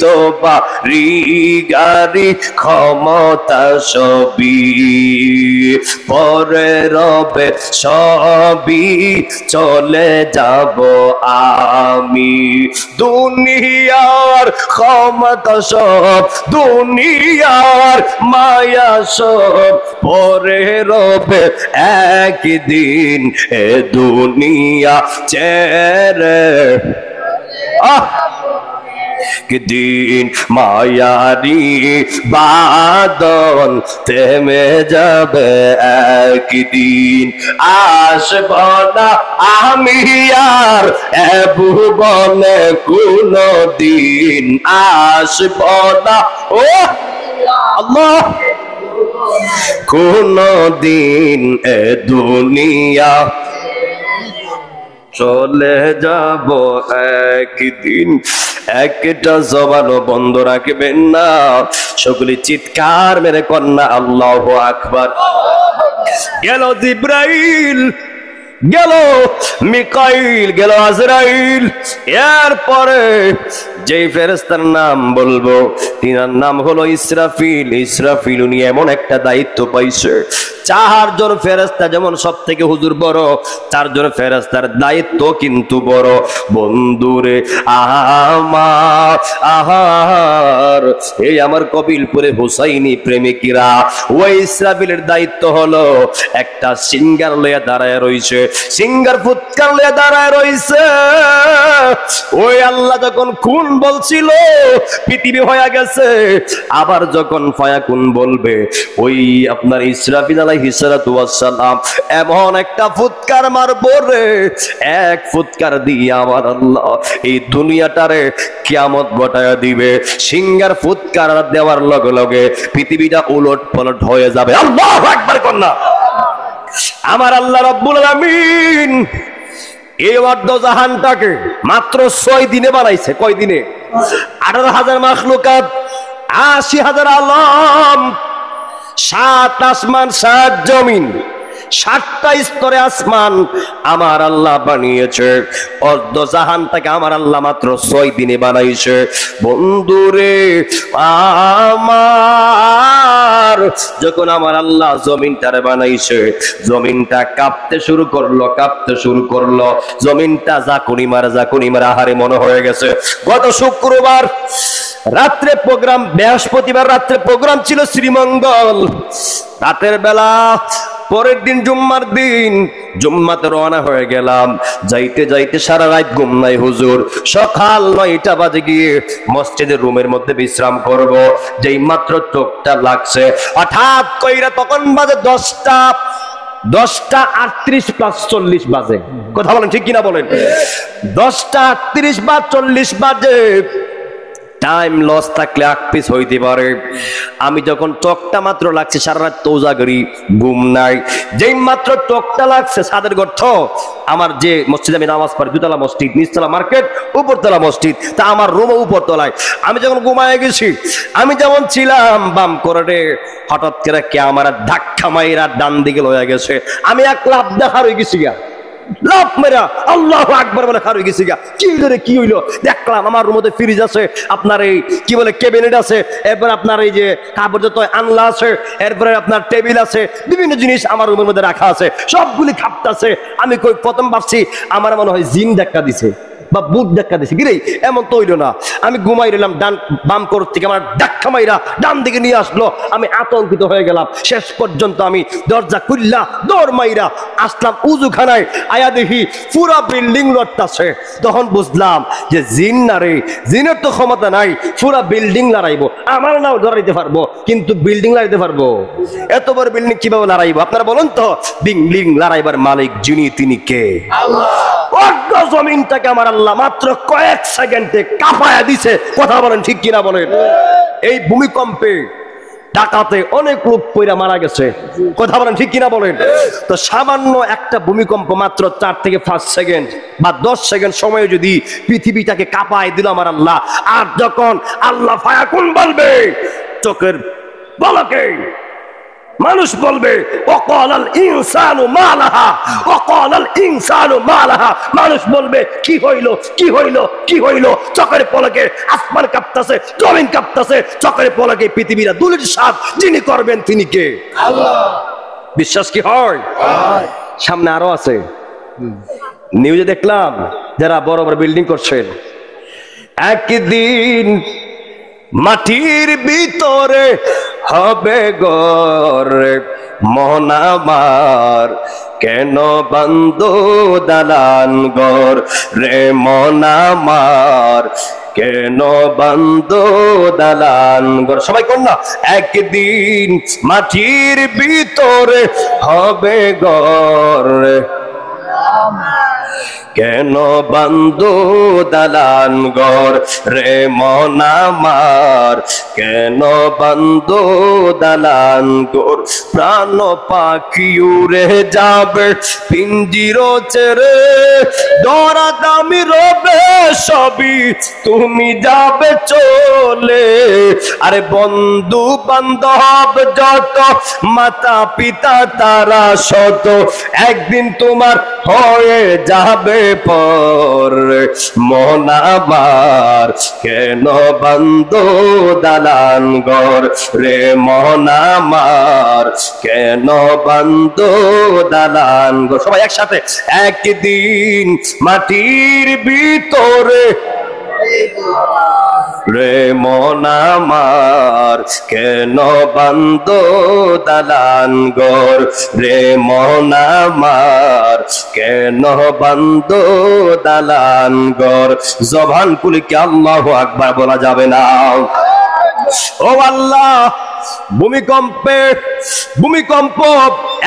A: তো বাড়ি গাড়ি ক্ষমতা সবই, পরে রবে সবই চলে যাব আমি। দুনিয়ার ক্ষমতা সব, দুনিয়ার মায়া সব পরে রবে একদিন, এ দুনিয়া ছেড়ে দিন মায়ারি বাদন থেমে যাবে একদিন। আসব না আমি আর এ ভুবনে কোনো দিন, আসব না ও আল্লাহ কোনো দিন, এ দুনিয়া চলে যাব একদিন। একটা জবানও বন্ধ রাখবেন না, সকলে চিৎকার মেরে কন্যা আল্লাহু আকবার। গেল জিব্রাইল, গেল মিকাইল, গেল আজরাইল। এরপরে যেই ফেরেশতার নাম বলবো তিনার নাম হলো ইসরাফিল। ইসরাফিল উনি এমন একটা দায়িত্ব পাইছে, 4 জন ফেরেশতা যেমন সব থেকে হুজুর বড়, 4 জন ফেরেশতার দায়িত্ব কিন্তু বড়। বন্ধুরে আহার এই আমার কবিলপুরে হুসাইনি প্রেমিকিরা, ওই ইসরাফিলের দায়িত্ব হলো একটা সিঙ্গার লইয়া দাঁড়ায় রইছে, সিঙ্গার ফুৎকার লইয়া দাঁড়ায় রইছে। ওই আল্লাহ যখন কোন বলছিল পৃথিবী হয়ে গেছে, আবার যখন ফায়াকুন বলবে, ওই আপনার ইসরাফিল আলাইহিস সালাতু ওয়াস সালাম এমন একটা ফুৎকার মারবো রে, এক ফুৎকার দিয়ে আমার আল্লাহ এই দুনিয়াটারে কিয়ামত ঘটায়া দিবে। সিঙ্গার ফুৎকার দেওয়ার লগে লগে পৃথিবীটা উলট পালট হয়ে যাবে। আল্লাহু আকবার কন্যা। আমার আল্লাহ রাব্বুল আলামিন এই অর্ধ জাহানটাকে মাত্র 6 দিনে বানাইছে। কয় দিনে? 18,000 মাখলুকাত, 80,000 আলম, 7 আসমান 7 জমিন, 7টা স্তরে আসমান আমার আল্লাহ বানিয়েছে। অর্ধ জাহানটাকে আমার আল্লাহ মাত্র 6 দিনে বানাইছে। বন্ধুরে আমার, যখন আমার আল্লাহ জমিনটারে বানাইছে, জমিনটা কাঁপতে শুরু করলো, কাঁপতে শুরু করলো। জমিনটা জাকুনি মারা আহারে মনে হয়ে গেছে। গত শুক্রবার রাত্রে প্রোগ্রাম, বৃহস্পতিবার রাত্রে প্রোগ্রাম ছিল শ্রীমঙ্গল, রাতের বেলা পরের দিন জুম্মার দিন, জুম্মাতে রওনা হয়ে গেলাম। যাইতে যাইতে সারা রাত ঘুম নাই হুজুর। সকাল 9টা বাজে গিয়ে মসজিদের রুমের মধ্যে বিশ্রাম করব, যেই মাত্র চোখটা লাগছে হঠাৎ কইরা তখন বাজে 10টা 38 + 40 বাজে। কথা বলেন ঠিক কিনা বলেন? 10টা 38 বা 40 বাজে। টাইম লস থাকলে আকপিস হইতে পারে। আমি যখন চোখটা মাত্র লাগছে সারা রাত তোজাগরি, ঘুম নাই। যেই মাত্র চোখটা লাগছে সাদের গর্থ, আমার যে মসজিদে আমি নামাজ পড়ি, দুতলা মসজিদ, নিচতলা মার্কেট, উপরতলা মসজিদ, তা আমার রুমও উপরতলায়। আমি যখন ঘুমায় গেছি, আমি যেমন ছিলাম বাম করে হঠাৎ করে কে আমার ধাক্কা মাইরা ডান দিকে লয়ে গেছে। আমি এক লাফ দেখা হয়ে গেছি গা, লাভ মেরা আল্লাহু আকবার বলে খার হয়ে গেছি গা। কি করে কি হইলো দেখলাম, আমার রুমের মধ্যে ফ্রিজ আছে, আপনার এই কি বলে ক্যাবিনেট আছে, এরপর আপনার এই যে কাপড় যত আনলা আছে, এরপরে আপনার টেবিল আছে, বিভিন্ন জিনিস আমার রুমের মধ্যে রাখা আছে, সবগুলি খাপতাছে। আমি কই প্রথম ভাবছি আমার মনে হয় জিন ধাক্কা দিছে বা বুট ধাক্কা দিছে, কিরে এমন তো হইলো না। আমি ঘুমাই রইলাম, ডান বাম কর থেকে আমার ধাক্কা মাইরা ডান দিকে নিয়ে আসলো। আমি আতঙ্কিত হয়ে গেলাম। শেষ পর্যন্ত আমি দরজা খুললা দৌড় মাইরা আসলাম উজুখানায়। আয়া দেখি পুরা বিল্ডিং লড়তাছে। তখন বুঝলাম যে জিন না রে, জিনের তো ক্ষমতা নাই পুরা বিল্ডিং লড়াইবো। আমার নাও লড়াইতে পারবো, কিন্তু বিল্ডিং লড়াইতে পারবো? এত বড় বিল্ডিং কিভাবে লড়াইবো? আপনারা বলুন তো, বিল্ডিং লড়াইবার মালিক যিনি, তিনি কে? আল্লাহ। জমিনটাকে আমার আল্লাহ মাত্র কয়েক সেকেন্ডে কাঁপায়া দিছে। কথা বলেন ঠিক কিনা বলেন? এই ভূমিকম্পে ঢাকাতে অনেক লোক পইরা মারা গেছে। কথা বলেন ঠিক কিনা বলেন? তো সামান্য একটা ভূমিকম্প মাত্র 4 থেকে 5 সেকেন্ড বা 10 সেকেন্ড সময়ে যদি পৃথিবীটাকে কাঁপায় দিল আমার আল্লাহ, আর যখন আল্লাহ ফায়াকুন বলবে, চোখের পলকে মানুষ বলবে ওয়াকালাল ইনসানু মা লাহা, ওয়াকালাল ইনসানু মা লাহা। মানুষ বলবে কি হইল, কি হইল, কি হইল? চোখের পলকে আসমান কাঁপতাছে, জমিন কাঁপতাছে। চোখের পলকে পৃথিবীরা দুলির সাথ যিনি করবেন তিনি কে? আল্লাহ। বিশ্বাস কি হয়? সামনে আরো আছে। নিউজে দেখলাম যারা বড় বড় বিল্ডিং করছেন, একদিন মাটির ভিতরে হবে ঘর, মন আমার কেন বান্দো দালান ঘর রে, মন আমার কেন বান্দো দালান ঘর। সবাই কোন না, একদিন মাটির ভিতরে হবে ঘর, কেন বান্দো দালান ঘর রে, মন আমার কেন বান্দো দালান ঘর। প্রাণ পাখি উড়ে যাবে পিঞ্জির ছেড়ে, দরা দামি রবে সবই তুমি যাবে চলে। আরে বন্ধু বান্ধব যত, মাতা পিতা তারা শত, একদিন তোমার হয়ে যাবে পর, মন আমার কেন বান্দো দালান ঘর রে, মন আমার কেন বান্দো দালান ঘর। সবাই একসাথে, একদিন মাটির ভিতরে রে, মন আমার কেন বান্দো দালান ঘর রে, মন আমার কেন বান্দো দালান ঘর। জবান খুলে কি আল্লাহু আকবার বলা যাবে না? ও আল্লাহ, ভূমিকম্প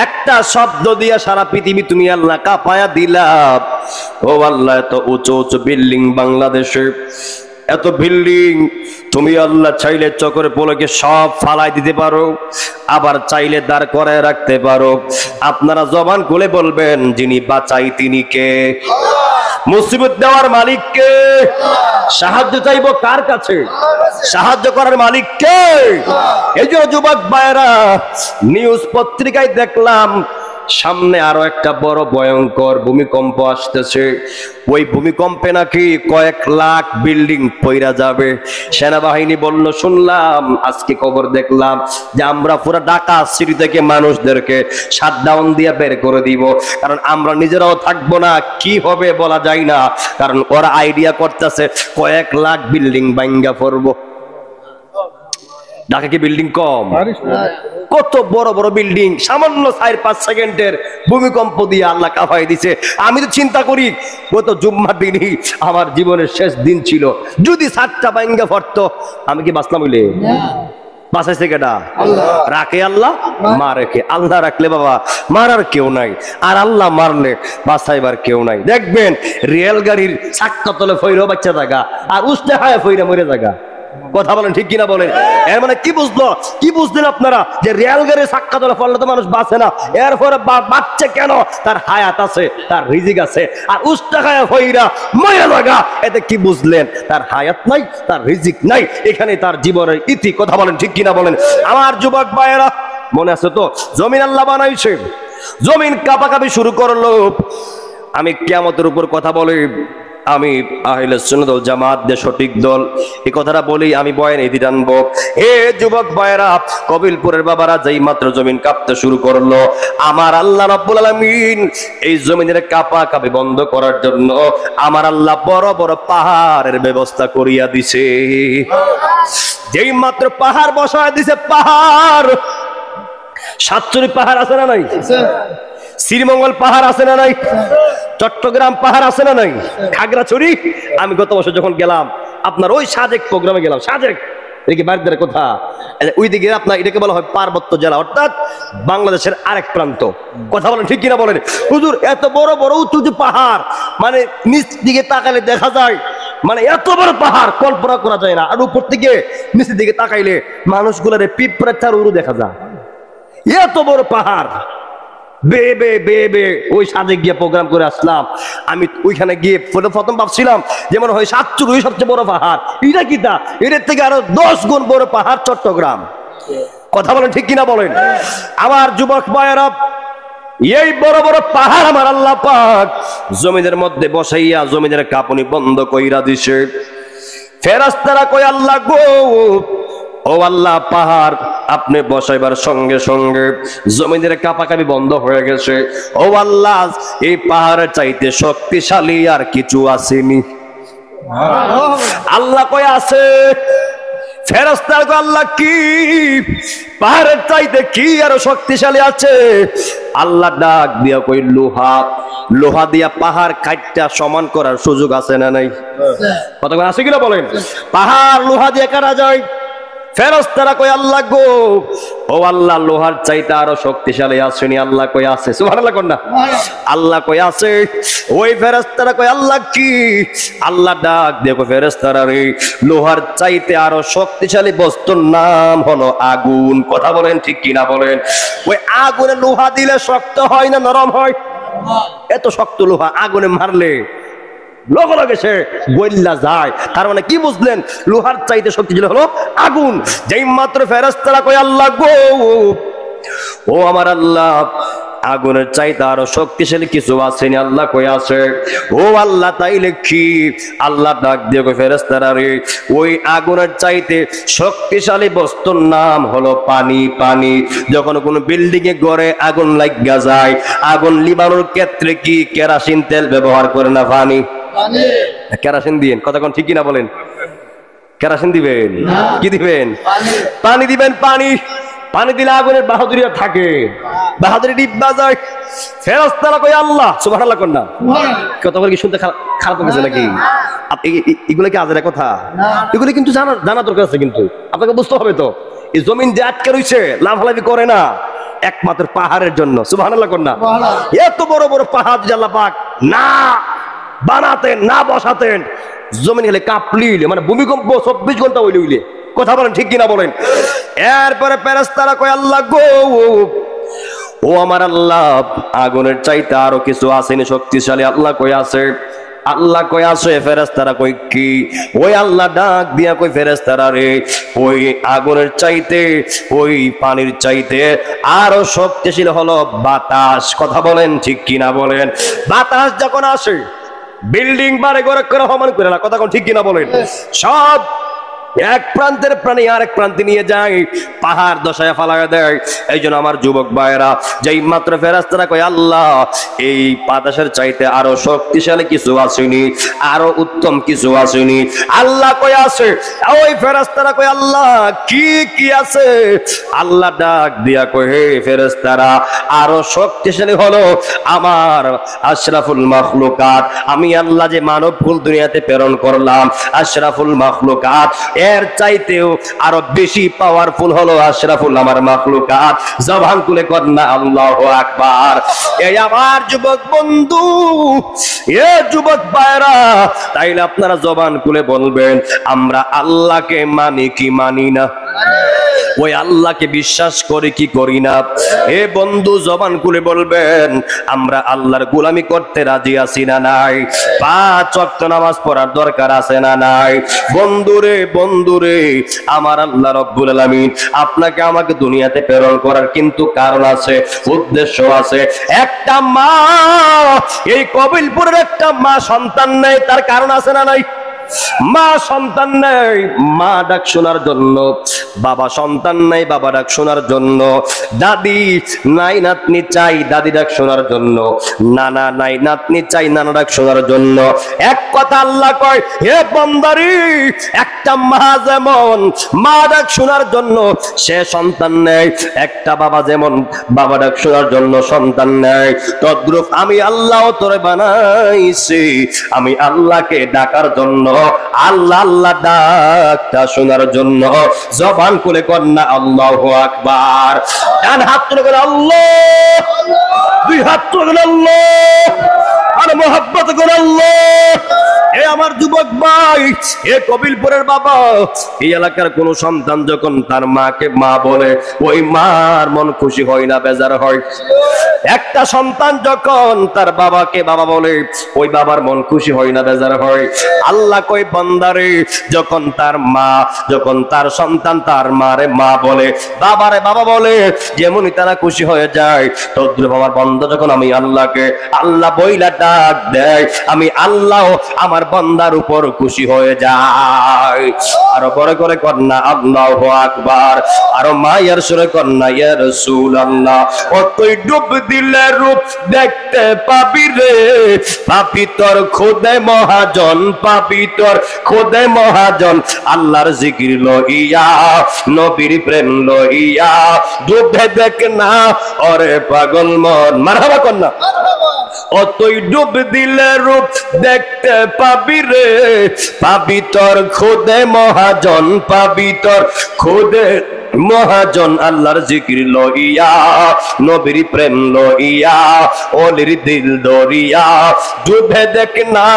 A: একটা শব্দ দিয়া সারা পৃথিবী তুমি আল্লাহ কাঁপায়া দিলা। ও আল্লাহ, এত উঁচু উঁচু বিল্ডিং বাংলাদেশে, এত বিল্ডিং তুমি আল্লাহ চাইলে চোখের পলকে সব ফালাই দিতে পারো, আবার চাইলে দাঁড় করায় রাখতে পারো। আপনারা জবান খুলে বলবেন যিনি বাঁচাই তিনি কে? মুসিবত দেওয়ার মালিক কে? সাহায্য চাইবো কার কাছে? সাহায্য করার মালিক কে? এই যে যুবক ভাইরা, নিউজ পত্রিকায় দেখলাম সামনে আরো একটা বড় ভয়ঙ্কর ভূমিকম্প আসতেছে। ওই ভূমিকম্পে নাকি কয়েক লাখ বিল্ডিং পইরা যাবে। সেনাবাহিনী বলল, শুনলাম আজকে খবর দেখলাম যে আমরা পুরো ঢাকা সিটি থেকে মানুষদেরকে শাটডাউন দিয়ে বের করে দিব, কারণ আমরা নিজেরাও থাকবো না, কি হবে বলা যায় না। কারণ ওরা আইডিয়া করতেছে কয়েক লাখ বিল্ডিং ভাঙ্গা পড়বো। ঢাকা কি বিল্ডিং কম? কত বড় বড় বিল্ডিং সামান্য 4-5 সেকেন্ডের ভূমিকম্প দিয়ে আল্লাহ কাঁপাই দিছে। আমি তো চিন্তা করি, গত জুম্মার দিনই আমার জীবনের শেষ দিন ছিল, যদি 7টা ভাঙ্গা পড়তো আমি কি বাঁচলাম? হইলে বাঁচাইছে কেডা? রাখে আল্লাহ, মারে কে? আল্লাহ রাখলে বাবা মারার কেউ নাই, আর আল্লাহ মারলে বাঁচাইবার কেউ নাই। দেখবেন রেল গাড়ির চাক্কা তলে ফইরা বাচ্চা জায়গা, আর উস্তে হায় ফইরা মরে জায়গা। কথা বলেন ঠিক কিনা বলেন? এর মানে কি বুঝলো, কি বুঝলেন আপনারা যে রেল গাড়ি চাক্কা ধরে পড়লে তো মানুষ বাঁচে না, এরপরে বাচ্চা কেন? তার হায়াত আছে, তার রিজিক আছে। আর উস্তা খায়া হইরা ময়া লাগা, এতে কি বুঝলেন? তার হায়াত নাই, তার রিজিক নাই, এখানে তার জীবনের ইতি। কথা বলেন ঠিক কিনা বলেন? আমার যুবক ভাইয়েরা, মনে আছে তো জমিন আল্লাহ বানাইছে, জমিন কাঁপাকাঁপি শুরু করলো। আমি কিয়ামতের উপর কথা বলি, আমি আহলে সুন্নাত ওয়াল জামাত যে সঠিক দল, এই কথাটা বলি আমি বয়ান এদি টানবো। হে যুবক ভাইরা, কবিলপুরের বাবারা, যেই মাত্র জমিন কাঁপতে শুরু করলো, আমার আল্লাহ রাব্বুল আলামিন এই জমিনের কাঁপাকাঁপি বন্ধ করার জন্য আমার আল্লাহ বড় বড় পাহাড়ের ব্যবস্থা করিয়া দিছে। যেই মাত্র পাহাড় বসায় দিছে, পাহাড়, সাতচুরি পাহাড় আছে না নাই? শ্রীমঙ্গল পাহাড় আছে না নাই? চট্টগ্রাম পাহাড় আছে না নাই? খাগড়াছড়ি। আমি গত বছর যখন গেলাম আপনার ওই সাজেক প্রোগ্রামে গেলাম, সাজেক এদিকে বাড়ির কথা, ওইদিকে আপনার এটাকে বলা হয় পার্বত্য জেলা, অর্থাৎ বাংলাদেশের আরেক প্রান্ত। কথা বলেন ঠিক কিনা বলেন? হুজুর, এত বড় বড় উঁচু উঁচু পাহাড়, মানে নিচ দিকে তাকালে দেখা যায়, মানে এত বড় পাহাড় কল্পনা করা যায় না। আর উপর থেকে নিচের দিকে তাকাইলে মানুষগুলোর পিঁপড়ার চারু দেখা যায়। এত বড় পাহাড়, বে বে বে বে ওই সাজে গিয়ে প্রোগ্রাম করে আসলাম। আমি ওইখানে গিয়ে প্রথম ভাবছিলাম যেমন হয় সাতচুর ওই সবচেয়ে বড় পাহাড়, এটা কি তা? এর থেকে আরো 10 গুণ বড় পাহাড় চট্টগ্রাম। কথা বলেন ঠিক কিনা বলেন? আমার যুবক ভাইয়েরা, এই বড় বড় পাহাড় আমার আল্লাহ পাক জমিনের মধ্যে বসাইয়া জমিনের কাঁপুনি বন্ধ কইরা দিছে। ফেরেশতারা কই, আল্লাহ গো, ও আল্লাহ, পাহাড় আপনি বসাইবার সঙ্গে সঙ্গে জমিনের কাঁপাকাঁপি বন্ধ হয়ে গেছে। ও আল্লাহ, এই পাহাড়ের চাইতে শক্তিশালী আর কিছু আসেনি? আল্লাহ কই, আছে। ফেরেশতারা কই, আল্লাহ কি? পাহাড়ের চাইতে কি আরো শক্তিশালী আছে? আল্লাহ ডাক দিয়া কই, লোহা। লোহা দিয়া পাহাড় কাটটা সমান করার সুযোগ আছে না নাই? কতক্ষণ আছে কিনা বলেন? পাহাড় লোহা দিয়ে কাটা যায়। ফেরেশতারা কই, আল্লাহ গো, ও আল্লাহ, লোহার চাইতে আরো শক্তিশালী আসেনি? আল্লাহ কই, আছে। সুবহানাল্লাহ কোন না? আল্লাহ কই, আছে। ওই ফেরেশতারা কই, আল্লাহ কি? আল্লাহ ডাক দেখো, ফেরেশতারা রে, লোহার চাইতে আরো শক্তিশালী বস্তুর নাম হলো আগুন। কথা বলেন ঠিক কিনা বলেন? ওই আগুনে লোহা দিলে শক্ত হয় না নরম হয়? এত শক্ত লোহা আগুনে মারলে লগে লগে সে গইল্লা যায়। তার মানে কি বুঝলেন? লোহার চাইতে শক্তিশালী হলো আগুন। যেই মাত্র ফেরেশতারা কই, আল্লাহ গো, ও আমার আল্লাহ, আগুনের চাইতে আরো শক্তিশালী কিছু আসেনি? আল্লাহ কই, আছে। ও আল্লাহ, তাইলে কি? আল্লাহ ডাক দিয়ে কই, ফেরেশতারা রে, ওই আগুনের চাইতে শক্তিশালী বস্তুর নাম হলো পানি। পানি। যখন কোনো বিল্ডিং এ গড়ে আগুন লাগা যায়, আগুন লিবানোর ক্ষেত্রে কি কেরোসিন তেল ব্যবহার করে না পানি? কেরোসিন দিবেন। কতক্ষণ ঠিক কিনা বলেন? কেরোসিন দিবেন? কি দিবেন? পানি দিবেন। পানি। পানি দিলে আগুনের বাহাদুরি থাকে, বাহাদুরি ডিব্বা যায়। ফেরেশতারা কই, আল্লাহ। সুবহানাল্লাহ কোন না? কত করে কি শুনতে খারাপ লাগছে নাকি? এগুলো কি আজের কথা? এগুলো কিন্তু জানা দরকার আছে, কিন্তু আপনাকে বুঝতে হবে তো। এই জমিন যে আটকে রইছে, লাফালাফি করে না একমাত্র পাহাড়ের জন্য। সুবহানাল্লাহ কোন না? এত বড় বড় পাহাড় যে আল্লাহ পাক না বানাতেন, না বসাতেন, জমিন হলে কাঁপলিলে, মানে ভূমিকম্প 24 ঘন্টা হইলে হইলে। কথা বলেন ঠিক কিনা বলেন? এরপরে ফেরেশতারা কয়, আল্লাহ গো, ও আমার আল্লাহ, আগুনের চাইতে আরো কিছু আসেনি শক্তিশালী? আল্লাহ কই, আছে। আল্লাহ কই, আছে। ফেরেশতারা কই, কি? ওই আল্লাহ ডাক দিয়া কই, ফেরেশতারা রে, ওই আগুনের চাইতে, ওই পানির চাইতে আরো শক্তিশালী হলো বাতাস। কথা বলেন ঠিক কিনা বলেন? বাতাস যখন আসে, বিল্ডিং বাড়ি ঘর করে সমান করে না। কথা ঠিক কিনা বলেন? সব এক প্রান্তের প্রাণী আরেক প্রান্তে নিয়ে যায়, পাহাড় দশায় ফালায় দেয়। এই জন্য আমার যুবক ভাইয়েরা, যেই মাত্র ফেরেশতারা কয়, আল্লাহ, এই বাতাসের চাইতে আরো শক্তিশালী কিছু আসেনি, আরো উত্তম কিছু আসেনি? আল্লাহ কয়, আছে। ওই ফেরেশতারা কয়, আল্লাহ কি কি আছে? আল্লাহ ডাক দিয়া কয়, হে ফেরেশতারা, আরো শক্তিশালী হলো আমার আশরাফুল মাখলুকাত, আমি আল্লাহ যে মানব কুল দুনিয়াতে প্রেরণ করলাম, আশরাফুল মাখলুকাত, এর চাইতেও আরো বেশি পাওয়ারফুল হলো আশরাফুল আমার মাখলুকাত। জবান খুলে কন্যা আল্লাহু আকবার। এই আমার যুবক বন্ধু, এ যুবক ভাইরা, তাইলে আপনারা জবান খুলে বলবেন আমরা আল্লাহকে মানি কি মানি না? ওই আল্লাহকে বিশ্বাস করি কি করি না? এ বন্ধু জবান খুলে বলবেন আমরা আল্লাহর গোলামি করতে রাজি আছি না নাই? 5 ওয়াক্ত নামাজ পড়ার দরকার আছে না নাই? বন্ধুরে বন্ধুরে, আমার আল্লাহ রব্বুল আলামিন আপনাকে আমাকে দুনিয়াতে প্রেরণ করার কিন্তু কারণ আছে, উদ্দেশ্য আছে। একটা মা, এই কবিলপুরের একটা মা সন্তান নেই, তার কারণ আছে না নাই? মা সন্তান নেই, মা ডাক শোনার জন্য। বাবা সন্তান নাই, বাবা ডাক শোনার জন্য। দাদি নাই, নাতনি চাই দাদি ডাক শোনার জন্য। নানা নাই, নাতনি চাই নানা ডাক শোনার জন্য। এক কথা আল্লাহ কয়, হে বান্দারি, একটা মা যেমন মা ডাক শোনার জন্য সে সন্তান নেই, একটা বাবা যেমন বাবা ডাক শোনার জন্য সন্তান নেই, তদ্রূপ আমি আল্লাহ তোরে বানাইছি আমি আল্লাহকে ডাকার জন্য, আল্লাহ আল্লাহ ডাকটা শোনার জন্য। জবান খুলে কন্যা আল্লাহু আকবার। ডান হাত তুলে করে আল্লাহ, দুই হাত তুলে করে আল্লাহ, আর মোহাব্বত করে আল্লাহ। এ আমার যুবক ভাই, এ কবিলপুরের বাবা, এই এলাকার কোন সন্তান যখন তার মাকে মা বলে, ওই মার মন খুশি হয় না বেজার হয়? একটা সন্তান যখন তার বাবাকে বাবা বলে, ওই বাবার মন খুশি হয় না বেজার হয়? আল্লাহ কই বান্দারে, যখন তার মা, যখন তার সন্তান তার মারে মা বলে, বাবারে বাবা বলে, যেমনই তারা খুশি হয়ে যায়, তদ্রুপ আমার বান্দা যখন আমি আল্লাহকে আল্লাহ বইলা ডাক দেয়, আমি আল্লাহ আমার বান্দার উপর খুশি হয়ে যায়। আরো বড় করে কন্যা আল্লাহু আকবার। আরো মায়ের সুরে কন্যা ইয়া রাসূলুল্লাহ। ও তুই ডুব দিলে রূপ দেখতে পাবি রে, পাপি তোর খোদে মহাজন, পাপি তোর খোদে মহাজন। আল্লাহর জিকির লইয়া, নবীর প্রেম লইয়া, ডুবে দেখ না ওরে পাগল মন। মারহাবা কন্যা। ও তুই ডুব দিলে রূপ দেখতে পাবি রে, পাবি তোর খোদে মহাজন, পাবি তোর খোদে মহাজন। আল্লাহর জিকির লইয়া, নবীর প্রেম লইয়া, ওলির দিল দরিয়া, ডুবে দেখ না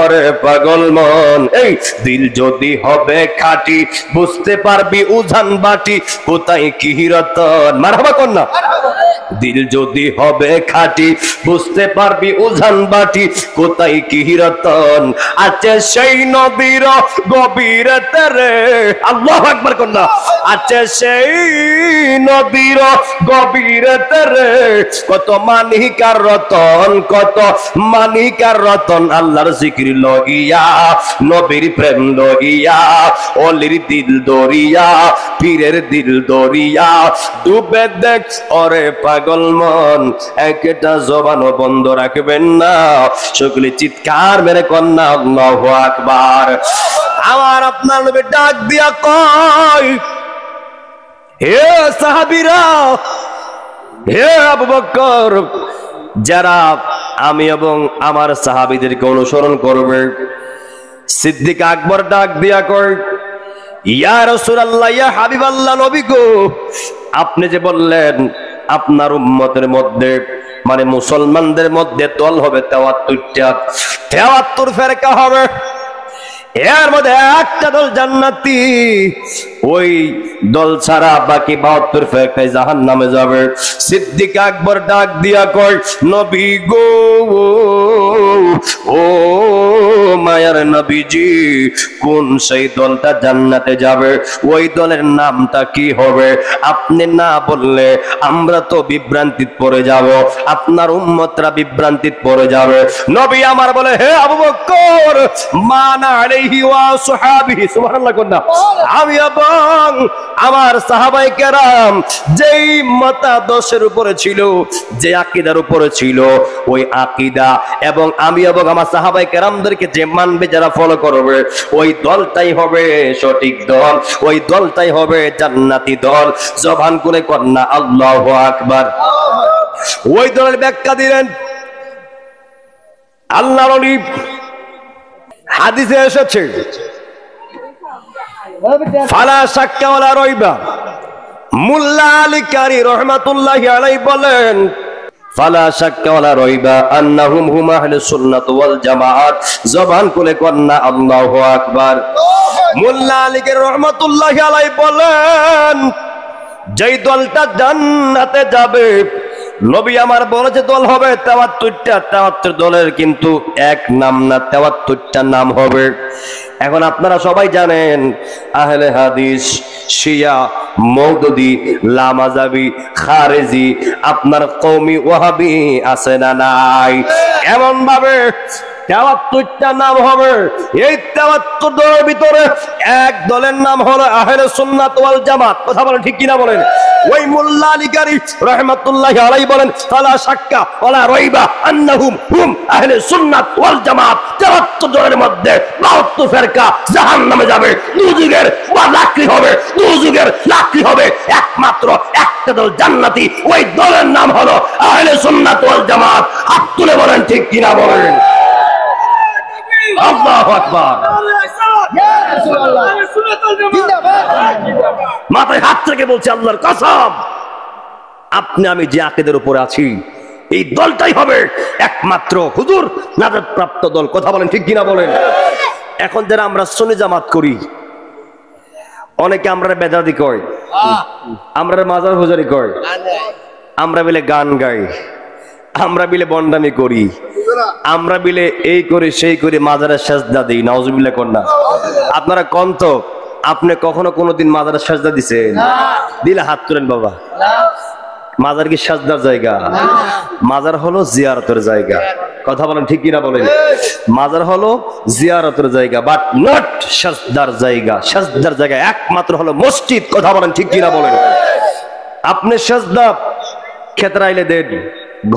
A: ওরে পাগল মন। এই দিল যদি হবে খাঁটি, বুঝতে পারবি উজান বাটি, কোথায় কি রতন। মারহাবা কন্যা। দিল যদি হবে খাঁটি, বুঝতে পারবি উজান বাটি, কোথায় কি রতন আছে সেই নদীর গভীরতে রে। আল্লাহু আকবার কন্যা। আছে সেই নদীর গভীরতে রে, কত মানিকার রতন, কত মানিকার রতন। আল্লাহর জিকির লইয়া, নবীর প্রেম লইয়া, ওলির দিল দরিয়া, পীরের দিল দরিয়া, ডুবে দেখ ওরে পাগল মন। একটা জবানও বন্ধ রাখবেন না, সকলে চিৎকার মেরে কন্যা আল্লাহু আকবার। আমার আপনার নবী ডাক দিয়া কয়, হে সাহাবীরা, হে আবু বকর, যারা আমি এবং আমার সাহাবীদেরকে অনুসরণ করবে। সিদ্দিক আকবর ডাক দিয়া কয়, ইয়া রাসূলুল্লাহ, ইয়া হাবিবাল্লাহ, নবী গো, আপনি যে বললেন আপনার উম্মতের মধ্যে, মানে মুসলমানদের মধ্যে দল হবে 73 ফেরকা হবে, এর মধ্যে একটা দল জান্নাতি, ওই দল ছাড়া বাকি 72 ফেরকায় জাহান্নামে যাবে। সিদ্দিক আকবর ডাক দিয়া কয়, নবী গো, ও মায়ার নবীজি, কোন সেই দলটা জান্নাতে যাবে, ওই দলের নামটা কি হবে? আপনি না বললে আমরা তো বিভ্রান্তিত পড়ে যাব, আপনার উম্মতরা বিভ্রান্তিত পড়ে যাবে। নবী আমার বলে, হে আবু বকর, মানা আলাইহি ওয়া সাহাবিহি, সুবহানাল্লাহ কন্যা, আমি এবং আমার সাহাবায়ে কেরাম যেই মতাদর্শের উপরে ছিল, যে আকীদার উপরে ছিল, ওই আকীদা এবং আমি এবং আমার সাহাবায়ে কেরামদেরকে যে মানবে, যারা ফলো করবে, ওই দলটাই হবে সঠিক দল, ওই দলটাই হবে জান্নাতি দল। জবান করে কন্যা আল্লাহু আকবার। ওই দলের ব্যাখ্যা দিলেন আল্লাহর ওলি। হাদিসে এসেছে, ফালা শাক্কা ওয়ালা রাইবা। মুল্লা আলী কারি রাহমাতুল্লাহি আলাইহি বলেন, ফালা শাক্কা ওয়ালা রাইবা আন্নাহুম হুম আহলুস সুন্নাত ওয়াল জামাআত। জবান খুলে কন্না আল্লাহু আকবার। মুল্লা আলী কারি রাহমাতুল্লাহি আলাইহি বলেন, যেই দলটা জান্নাতে যাবে, নবী আমার বলেছে দল হবে ৭৩টা। ৭৩ দলের কিন্তু এক নাম না, ৭৩টা নাম হবে। এখন আপনারা সবাই জানেন আহলে হাদিস, শিয়া, মওদুদি, লামাজাবি, খারেজি, আপনার কওমি ওয়াহাবি আছে না নাই? এমন ভাবে ৭৩টা নাম হবে। এই ৭৩ দলের ভিতরে এক দলের নাম হলো আহলে সুন্নাত ওয়াল জামাত। কথা বলেন ঠিক কিনা বলেন? ওই মুল্লা আলী কারি রাহমাতুল্লাহি আলাইহি বলেন, ফালা শাক্কা ওয়ালা রাইবা আন্নাহুম হুম আহলে সুন্নাত ওয়াল জামাত। ৭৩ দলের মধ্যে ৭২ ফেরকা জাহান্নামে যাবে, দুযুগের লাকড়ি হবে, দুযুগের লাকড়ি হবে। একমাত্র একটা দল জান্নাতি, ওই দলের নাম হলো আহলে সুন্নাত ওয়াল জামাত। হাত তুলে বলেন ঠিক কিনা বলেন? আল্লাহু আকবার। মাথায় হাত থেকে বলছি আল্লাহর কসম, আপনি আমি যে আকীদার উপরে আছি, এই দলটাই হবে একমাত্র হুজুর নাজাত প্রাপ্ত দল। কথা বলেন ঠিক কিনা বলেন? এখন যারা আমরা সুন্নি জামাত করি, অনেকে আমরা বেদাতি কয়, আমরা মাজার হুজুরি কয়, আমরা বিলে গান গাই, আমরা বিলে বন্ডামি করি, আমরা বিলে এই করি সেই করি, মাজারের সেজদা দিই। নাউজুবিল্লাহ কন্যা। আপনারা কোন তো আপনি কখনো কোনোদিন মাজারের সেজদা দিছেন? দিলে হাত তুলেন বাবা। মাজার কি সেজদার জায়গা? মাজার হলো জিয়ারতের জায়গা। কথা বলেন ঠিক কিনা বলেন? মাজার হলো জিয়ারতের জায়গা, বাট নট সেজদার জায়গা। সেজদার জায়গা একমাত্র হলো মসজিদ। কথা বলেন ঠিক কিনা বলেন? আপনি সেজদা খেতরাইলে দেন,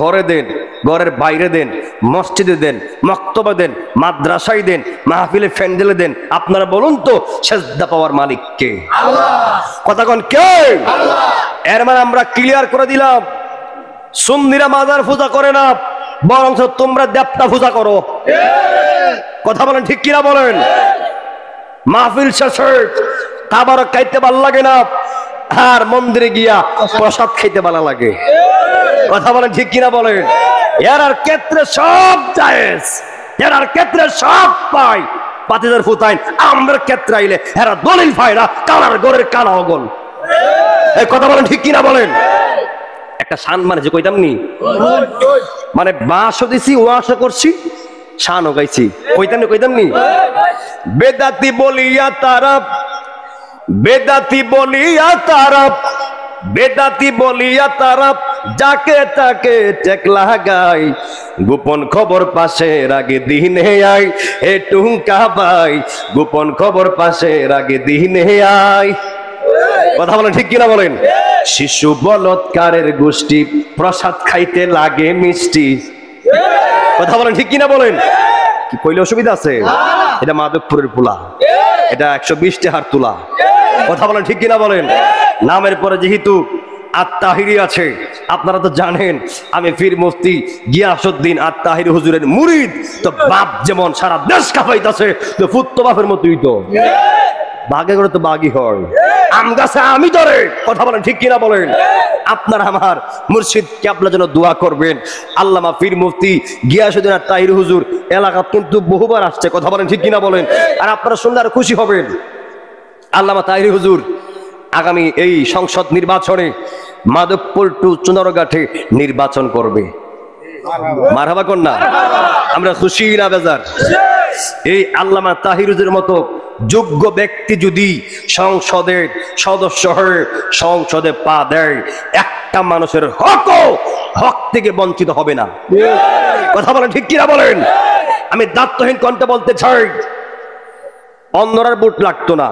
A: ঘরে দেন, ঘরের বাইরে দেন, মসজিদে দেন, মক্তবে দেন, মাদ্রাসায় দেন, মাহফিলে ফ্যান্ডেলে দেন, আপনারা বলুন তো সেজদা পাওয়ার মালিক কে? আল্লাহ। কথা কোন কে? আল্লাহ। এর মানে আমরা ক্লিয়ার করে দিলাম, সুন্নিরা মাজার পূজা করে না, বরং তোমরা দেবতা পূজা করো। কথা বলেন ঠিক কিনা বলেন? মাহফিল শেষে খাবার খাইতে ভালো লাগে না, আর মন্দিরে গিয়া প্রসাদ খাইতে ভালো লাগে। কথা বলেন ঠিক কিনা বলেন? এর ক্ষেত্রে সব জায়েজ, এর ক্ষেত্রে সব পাই। পাতিদার ফুতাইন আমাদের ক্ষেত্রে আইলে এরা দলিল পায় না, কানার গরের কানা অগল। এই কথা বলেন ঠিক কিনা বলেন? একটা শান মানে যে কইতাম নি, মানে বাঁশও দিছি, ওয়াশও করছি, শানও গাইছি, কইতাম নি। বেদাতি বলিয়া তারা, বেদাতি বলিয়া তারা, বেদাতি বলিয়া তারা যাকে তাকে টেকলা গাই, গোপন খবর পাশে আগে দিনে আই, এ টুঙ্কা ভাই গোপন খবর পাশে আগে দিনে আই। কথা বলেন ঠিক কিনা বলেন? শিশু বলৎকারের গোষ্ঠী প্রসাদ খাইতে লাগে মিষ্টি। কথা বলেন ঠিক কিনা বলেন? কি কইলে অসুবিধা আছে? এটা মাধবপুরের পোলা, এটা 120 টাকার তুলা। কথা বলেন ঠিক কিনা বলেন? নামের পরে যেহেতু আত-তাহিরি আছে, আপনারা তো জানেন আমি পীর মুফতি গিয়াসউদ্দিন আত-তাহিরি হুজুরের মুরিদ। তো বাপ যেমন সারা দেশ কাঁপাইতাছে, তো পুত্র বাপের মতোই তো বাগে করে তো বাগই হয়, আম গাছে আমি ধরে। কথা বলেন ঠিক কিনা বলেন? আপনার আমার মুর্শিদ কেবলা যেন দোয়া করবেন। আল্লামা পীর মুফতি গিয়াসউদ্দিন আত-তাহিরি হুজুর এলাকা কিন্তু বহুবার আসছে। কথা বলেন ঠিক কিনা বলেন? আর আপনারা শুনলে আর খুশি হবেন, আল্লামা তাহিরি হুজুর আগামী এই সংসদ নির্বাচনে মাধবপুর টু চুনারঘাটে নির্বাচন করবে। মারহাবা কন্যা। আমরা খুশি না বেজার? এই আল্লামা তাহিরি হুজুরের মতো যোগ্য ব্যক্তি যদি সংসদের সদস্য হয়ে সংসদে পা দেয়, একটা মানুষের হক থেকে বঞ্চিত হবে না। কথা বলেন ঠিক কিনা বলেন? আমি দায়িত্বহীন কণ্ঠে বলতে চাই, অন্যরার ভোট লাগতো না।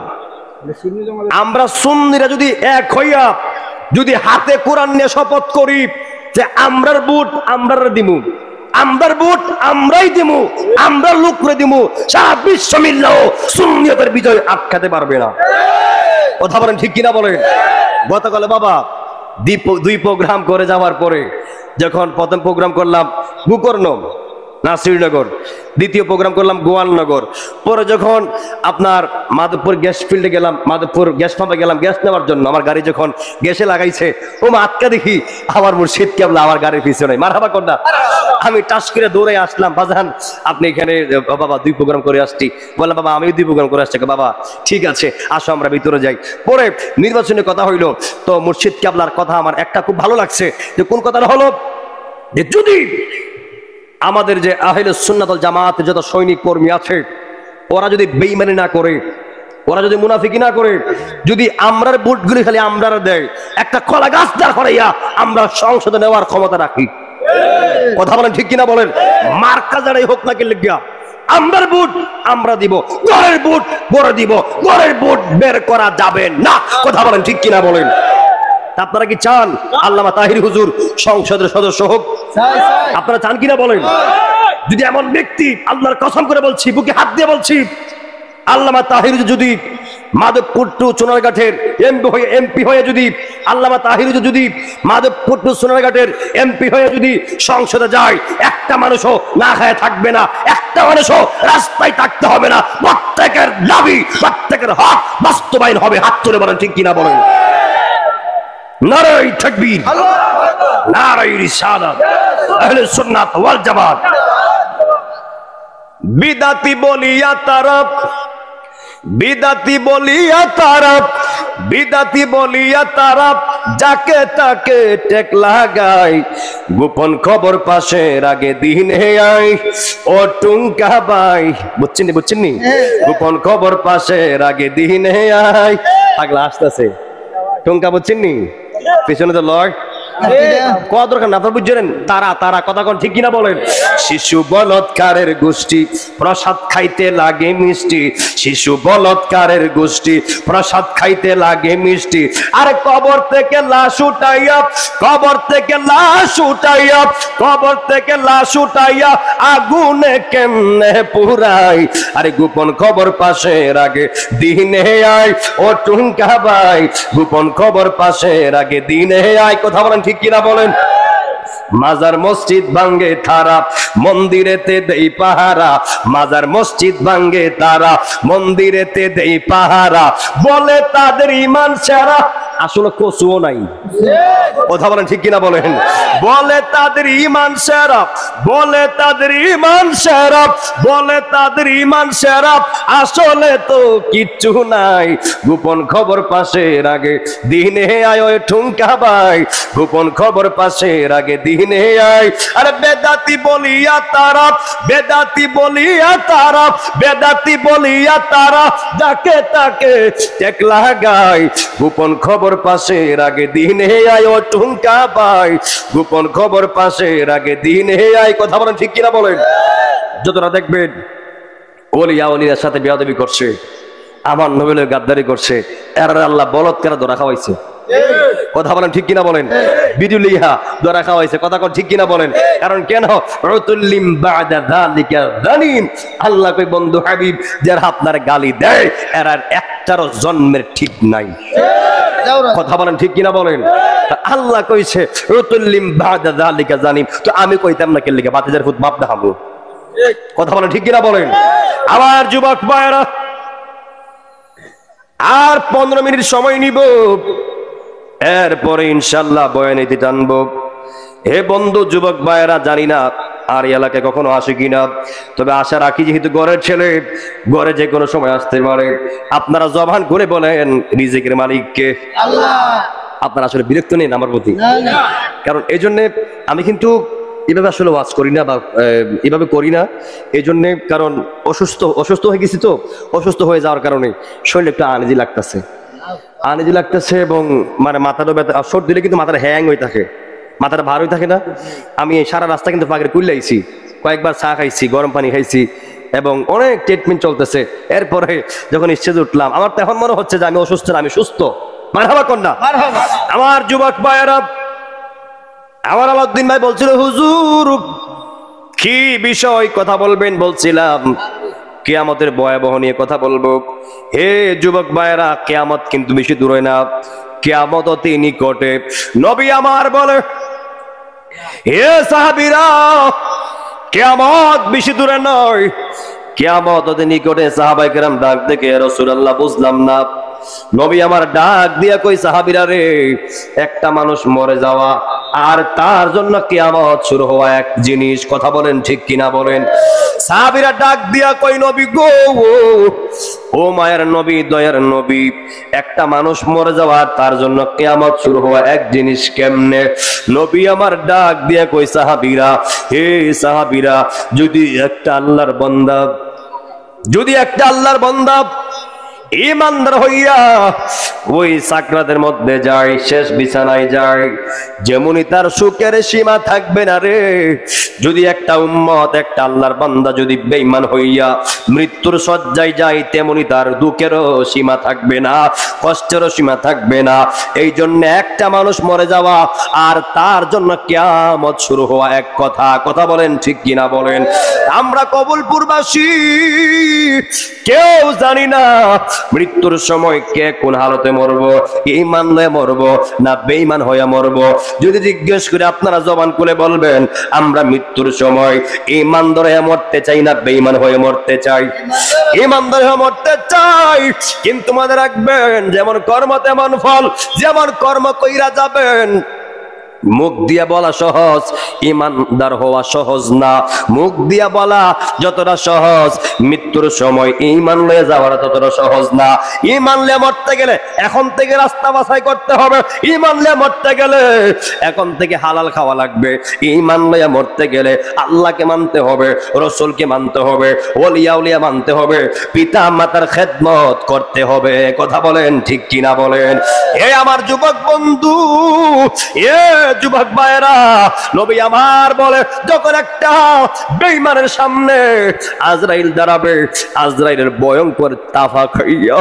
A: আমরা সুন্নিরা যদি এক হইয়া যদি হাতে কোরআন নিয়ে শপথ করি যে আমরার ভোট আমরার দিমু, আমরার ভোট আমরাই দিমু, আমরা লোক করে দিমু, সারা বিশ্ব মিললেও সুন্নিয়তের বিজয় আটকাতে পারবে না। কথা বলেন ঠিক কিনা বলেন? গতকালে বাবা দুই প্রোগ্রাম করে যাওয়ার পরে যখন প্রথম প্রোগ্রাম করলাম গোকর্ণ, না শ্রীনগর, দ্বিতীয় প্রোগ্রাম করলাম গোয়ালনগর। পরে যখন আপনার মাধবপুর গ্যাস ফিল্ডে গেলাম, মাধবপুর গ্যাস পাম্পে গেলাম গ্যাস নেওয়ার জন্য, আমার গাড়ি যখন গ্যাসে লাগাইছে ও মা আটকা দেখি আমার মুর্শিদ কেবলা আমার গাড়ির পিছনে, মারহাবা কন্যা। আমি টাস করে দৌড়ে আসলাম, বাজান আপনি এখানে, বাবা 2 প্রোগ্রাম করে আসছি। বললাম বাবা আমিও 2 প্রোগ্রাম করে আসছি। বাবা ঠিক আছে আসো আমরা ভিতরে যাই। পরে নির্বাচনের কথা হইলো, তো মুর্শিদ কেবলার কথা আমার একটা খুব ভালো লাগছে, যে কোন কথাটা হলো যে যদি আমাদের যে আহলে সুন্নাত ওয়াল জামাত যত সৈনিক কর্মী আছে ওরা যদি বেঈমানি না করে, ওরা যদি মুনাফিকি না করে, যদি আমরার ভোটগুলি খালি আমরার দেয়, একটা কলা গাছ দাঁড় করাইয়া আমরা সংসদে নেওয়ার ক্ষমতা রাখি। কথা বলেন ঠিক কিনা বলেন? মার্কা যারাই হোক না কি লিখিয়া আমরার ভোট আমরা দিব, গড়ের ভোট গড়ে দিব, গড়ের ভোট বের করা যাবে না। কথা বলেন ঠিক কিনা বলেন? আপনারা কি চান আল্লামা তাহির হুজুর সংসদের সদস্য হোক? আপনারা চান কিনা বলেন? যদি এমন ব্যক্তি, আল্লাহর কসম করে বলছি, বুকে হাত দিয়ে বলছি, আল্লামা তাহির হুজুর যদি মাধবপুর টু সোনারঘাটের এমপি হয়ে যদি, আল্লামা তাহির হুজুর যদি মাধবপুর টু সোনারঘাটের এমপি হয়ে যদি সংসদে যায়, একটা মানুষও না খায় থাকবে না, একটা মানুষও রাস্তায় থাকতে হবে না। প্রত্যেকের দাবি, প্রত্যেকের হক বাস্তবায়ন হবে। হাত তুলে বলেন ঠিক কিনা বলেন? নারায়ে তাকবীর, নারায়ে রিসালাত, আহলে সুন্নাত ওয়াল জামাত। বিদাতি বলিয়া তারা, বিদাতি বলিয়া তারা, বিদাতি বলিয়া তারা যাকে তাকে টেক লাগায়, গোপন খবর পাশের আগে দিনে আই ও টুঙ্কা বাই। বুঝছেন বুঝছেন? গোপন খবর পাশের আগে দিনে আই। পাগলা আসতেছে টুঙ্কা, বুঝছেন নি? পিছনে তো লয় কত দরকার না, আপনারা বুঝছেন? তারা তারা কথা কোন ঠিক কিনা বলেন? শিশু বলৎকারের গোষ্ঠী প্রসাদ খাইতে লাগে মিষ্টি, শিশু বলৎকারের গোষ্ঠী প্রসাদ খাইতে লাগে মিষ্টি। আর কবর থেকে লাশ উঠাইয়া, কবর থেকে লাশ উঠাইয়া, কবর থেকে লাশ উঠাইয়া আগুনে কেমনে পুরাই। আরে গোপন খবর পাশের আগে দিনে আয় ও টুঙ্কা ভাই, গোপন খবর পাশের আগে দিনে আয়। কথা বলেন ঠিক কিনা বলেন? মাজার মসজিদ ভাঙ্গে তারা, মন্দিরেতে দেই পাহারা, মাজার মসজিদ ভাঙ্গে তারা, মন্দিরেতে দেই পাহারা, বলে তাদের ঈমান সেরা। আসলে কসুও নাই। কথা বলেন ঠিক কিনা বলেন? বলে তাদের ঈমান সেরা, বলে তাদের ঈমান সেরা, বলে তাদের ঈমান সেরা, আসলে তো কিচ্ছু নাই। গোপন খবর পাশের আগে দিনে আয় ওই ঠুঙ্কা ভাই, গোপন খবর পাশের আগে দিনে আয়। আরে বেদাতি বলিয়া তারা, বেদাতি বলিয়া তারা, বেদাতি বলিয়া তারা যাকে তাকে টেক লাগায়, গোপন খবর পাশের আগে দিনে আয় ও টুঙ্কা ভাই, গোপন খবর পাশের আগে দিনে আয়। কথা বলেন ঠিক কিনা বলেন? যতটা দেখবেন ওলিয়া ওলিয়ার সাথে বেয়াদবি করছে, আমার নবীর গাদ্দারি করছে, এর আল্লাহ বলৎকার ধরা খাওয়াইছে। কথা বলেন ঠিক কিনা বলেন? বিদুলিহা ধরা খাওয়াইছে। কথা কোন ঠিক কিনা বলেন? কারণ কেন? উতুল্লিম বাদা যালিকা যালিম। আল্লাহ কই বন্ধু হাবিব যারা আপনার গালি দেয় এর আর একটারও জন্মের ঠিক নাই। কথা বলেন ঠিক কিনা বলেন? আল্লাহ কইছে উতুল্লিম বাদা যালিকা যালিম, তো আমি কইতাম না কেন লিখে বাতিজার ফুট বাপ দেখাবো। কথা বলেন ঠিক কিনা বলেন? আমার যুবক ভাইরা আর 15 মিনিট সময় নিব, এরপরে ইনশাল্লাহ বয়ানিতে টানবো। হে বন্ধু যুবক ভাইরা, জানি না আর এলাকায় কখনো আসে কিনা, তবে আশা রাখি যেহেতু ঘরের ছেলে, ঘরে যে কোনো সময় আসতে পারে। আপনারা জবান করে বলেন রিজিকের মালিককে আল্লাহ। আপনারা আসলে বিরক্ত নেন আমার প্রতি? কারণ এই জন্যে আমি কিন্তু এভাবে আসলে ওয়াজ করি না বা এভাবে করি না, এই জন্যে কারণ অসুস্থ হয়ে গেছি, তো অসুস্থ হয়ে যাওয়ার কারণে শরীরে একটু আনইজি লাগতেছে, আনইজি লাগতেছে এবং মানে মাথাটা ব্যথা, সর্দি দিলে কিন্তু মাথাটা হ্যাং হয়ে থাকে, মাথাটা ভার হয়ে থাকে না। আমি সারা রাস্তা কিন্তু পাখির কুল্লাইছি, কয়েকবার চা খাইছি, গরম পানি খাইছি এবং অনেক ট্রিটমেন্ট চলতেছে। এরপরে যখন স্টেজে উঠলাম আমার তো এখন মনে হচ্ছে যে আমি অসুস্থ না, আমি সুস্থ। মারহাবা কন্যা। আমার যুবক ভাইয়েরা, আমার আলাউদ্দিন ভাই বলছিল হুজুর কি বিষয় কথা বলবেন? বলছিলাম কিয়ামতের ভয়াবহ নিয়ে কথা বলবো। হে যুবক ভাইয়েরা, কিয়ামত কিন্তু বেশি দূরে না, কিয়ামত অতি নিকটে। নবী আমার বলে হে সাহাবীরা, কিয়ামত বেশি দূরে নয়, কিয়ামত অতি নিকটে। সাহাবায়ে কেরাম ডাক দেখে, রাসূলুল্লাহ বুঝলাম না। নবী আমার ডাক দিয়া কই, সাহাবীরা রে, একটা মানুষ মরে যাওয়া আর তার জন্য কিয়ামত শুরু হওয়া এক জিনিস। কথা বলেন ঠিক কিনা বলেন? সাহাবীরা ডাক দিয়া কই, নবী গো, ও মায়ের নবী, দয়ার নবী, একটা মানুষ মরে যাওয়া আর তার জন্য কিয়ামত শুরু হওয়া এক জিনিস কেমনে? নবী আমার ডাক দিয়া কই, সাহাবীরা, হে সাহাবীরা, যদি একটা আল্লাহর বান্দা ঈমানদার হইয়া ওই সাকরাতের মধ্যে যায়, শেষ বিছানায় যায়, যেমনি তার সুখের সীমা থাকবে না রে, যদি একটা উম্মত, একটা আল্লাহর বান্দা যদি বেঈমান হইয়া মৃত্যুর শয্যায় যায়, তেমনি তার দুঃখেরও সীমা থাকবে না, কষ্টেরও সীমা থাকবে না। এই জন্য একটা মানুষ মরে যাওয়া আর তার জন্য কিয়ামত শুরু হওয়া এক কথা। কথা বলেন ঠিক কিনা বলেন? আমরা কবুলপুরবাসী কেউ জানি না মৃত্যুর সময় কে কোন হালতে মরবো, ঈমান লয়ে মরবো না বেঈমান হইয়া মরবো। যদি জিজ্ঞেস করে আপনারা জবান খুলে বলবেন, আমরা মৃত্যুর সময় ঈমানদার হয়ে মরতে চাই না বেঈমান হয়ে মরতে চাই? ঈমানদার হয়ে মরতে চাই। কিন্তু মনে রাখবেন, যেমন কর্ম তেমন ফল, যেমন কর্ম কইরা যাবেন। মুখ দিয়া বলা সহজ, ঈমানদার হওয়া সহজ না। মুখ দিয়া বলা যতটা সহজ, মৃত্যুর সময় ঈমান লয়ে যাওয়াটা ততটা সহজ না। ঈমান লয়ে মরতে গেলে এখন থেকে রাস্তা বাছাই করতে হবে। ঈমান লয়ে মরতে গেলে এখন থেকে হালাল খাওয়া লাগবে। ঈমান লয়ে মরতে গেলে আল্লাহকে মানতে হবে, রাসূলকে মানতে হবে, ওলিয়া উলিয়া মানতে হবে, পিতা মাতার খেদমত করতে হবে। কথা বলেন ঠিক কিনা বলেন? এ আমার যুবক বন্ধু, এ যুবক ভাইরা, নবী আমার বলে, যখন একটা বেঈমানের সামনে আজরাইল দাঁড়াবে, আজরাইলের ভয়ঙ্কর তাফা খাইয়া,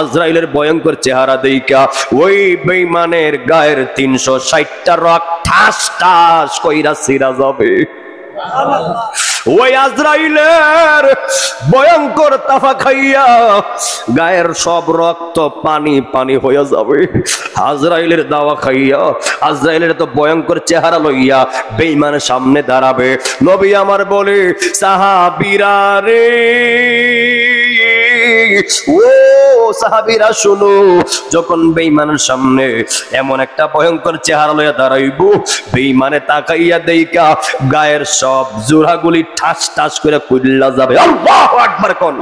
A: আজরাইলের ভয়ঙ্কর চেহারা দেইখা ওই বেঈমানের গায়ের 360টা রক ঠাস ঠাস কইরা ছিঁড়া যাবে। ওই আজরাইলের ভয়ঙ্কর তাফা খাইয়া গায়ের সব রক্ত পানি পানি হয়ে যাবে। আজরাইলের দাওয়া খাইয়া, আজরাইলের তো ভয়ঙ্কর চেহারা লইয়া বেঈমানের সামনে দাঁড়াবে। নবী আমার বলে, সাহাবীরা রে, ও সাহাবীরা শুনো, যখন বেঈমানের সামনে এমন একটা ভয়ঙ্কর চেহারা লইয়া দাঁড়াইব, বেঈমানে তাকাইয়া দেইকা গায়ের সব জোড়াগুলি ঠাস ঠাস করে কুইল্লা যাবে। আল্লাহু আকবার কোন!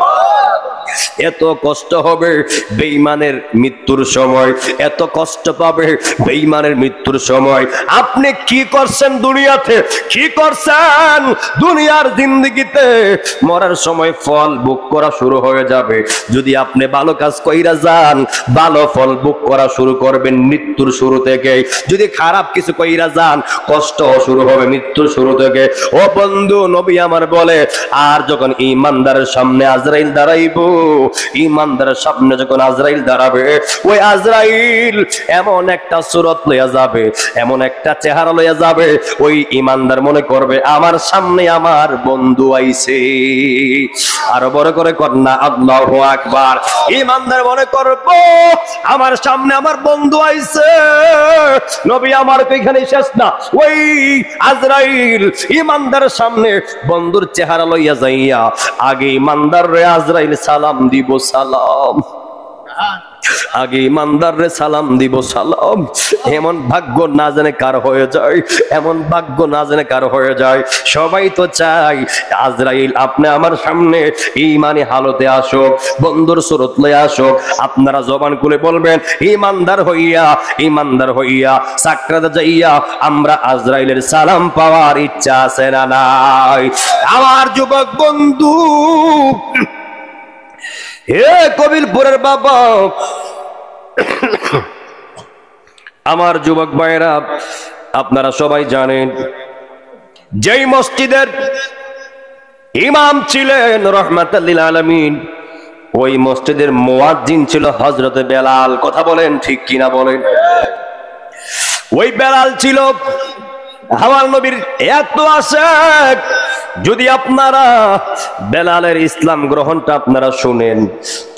A: এত কষ্ট হবে বেঈমানের মৃত্যুর সময়, এত কষ্ট পাবে বেঈমানের মৃত্যুর সময়। আপনি কি করছেন দুনিয়াতে, কি করছেন দুনিয়ার জিন্দেগিতে, মরার সময় ফল ভোগ করা শুরু হয়ে যাবে। যদি আপনি ভালো কাজ কইরা যান, ভালো ফল ভোগ করা শুরু করবেন মৃত্যুর শুরু থেকে। যদি খারাপ কিছু কইরা যান, কষ্ট শুরু হবে মৃত্যুর শুরু থেকে। ও বন্ধু, নবী আমার বলে, আর যখন ঈমানদারের সামনে আজরাইল দাঁড়াইবো, ঈমানদারের সামনে যখন আজরাইল দাঁড়াবে, ওই আজরাইল এমন একটা সূরত লইয়া যাবে, এমন একটা চেহারা লইয়া যাবে, ওই ঈমানদার মনে করবে আমার সামনে আমার বন্ধু আইছে। আরো বড় করে কন্যা আল্লাহু আকবার। ঈমানদার মনে করবো আমার সামনে আমার বন্ধু আইছে। নবী আমার এখানে শেষ না, ওই আজরাইল ঈমানদারের সামনে বন্ধুর চেহারা লইয়া যাইয়া আগে ঈমানদার রে আজরাইল সালাম দিব, সালাম। আগে ঈমানদার রে সালাম দিব, সালাম। এমন ভাগ্য না জানে কার হয়ে যায়, এমন ভাগ্য না জানে কার হয়ে যায়। সবাই তো চাই আজরাইল আপনি আমার সামনে ঈমানি হালতে আসুক, বন্ধুর সুরত লয়ে আসুক। আপনারা জবান খুলে বলবেন, ঈমানদার হইয়া, ঈমানদার হইয়া সাকরাতে যাইয়া আমরা আজরাইলের সালাম পাওয়ার ইচ্ছা আছে না নাই? আমার যুবক বন্ধু, হে কবিলপুরের বাবা, আমার যুবক ভাইরা, আপনারা সবাই জানেন যেই মসজিদের ইমাম ছিলেন রাহমাতাল লিল আলামিন, ওই মসজিদের মুয়াজ্জিন ছিল হযরতে বেলাল। কথা বলেন ঠিক কিনা বলেন? ওই বেলাল ছিল আমার নবীর এত আশেক, যদি আপনারা বেলালের ইসলাম গ্রহণটা আপনারা শুনেন,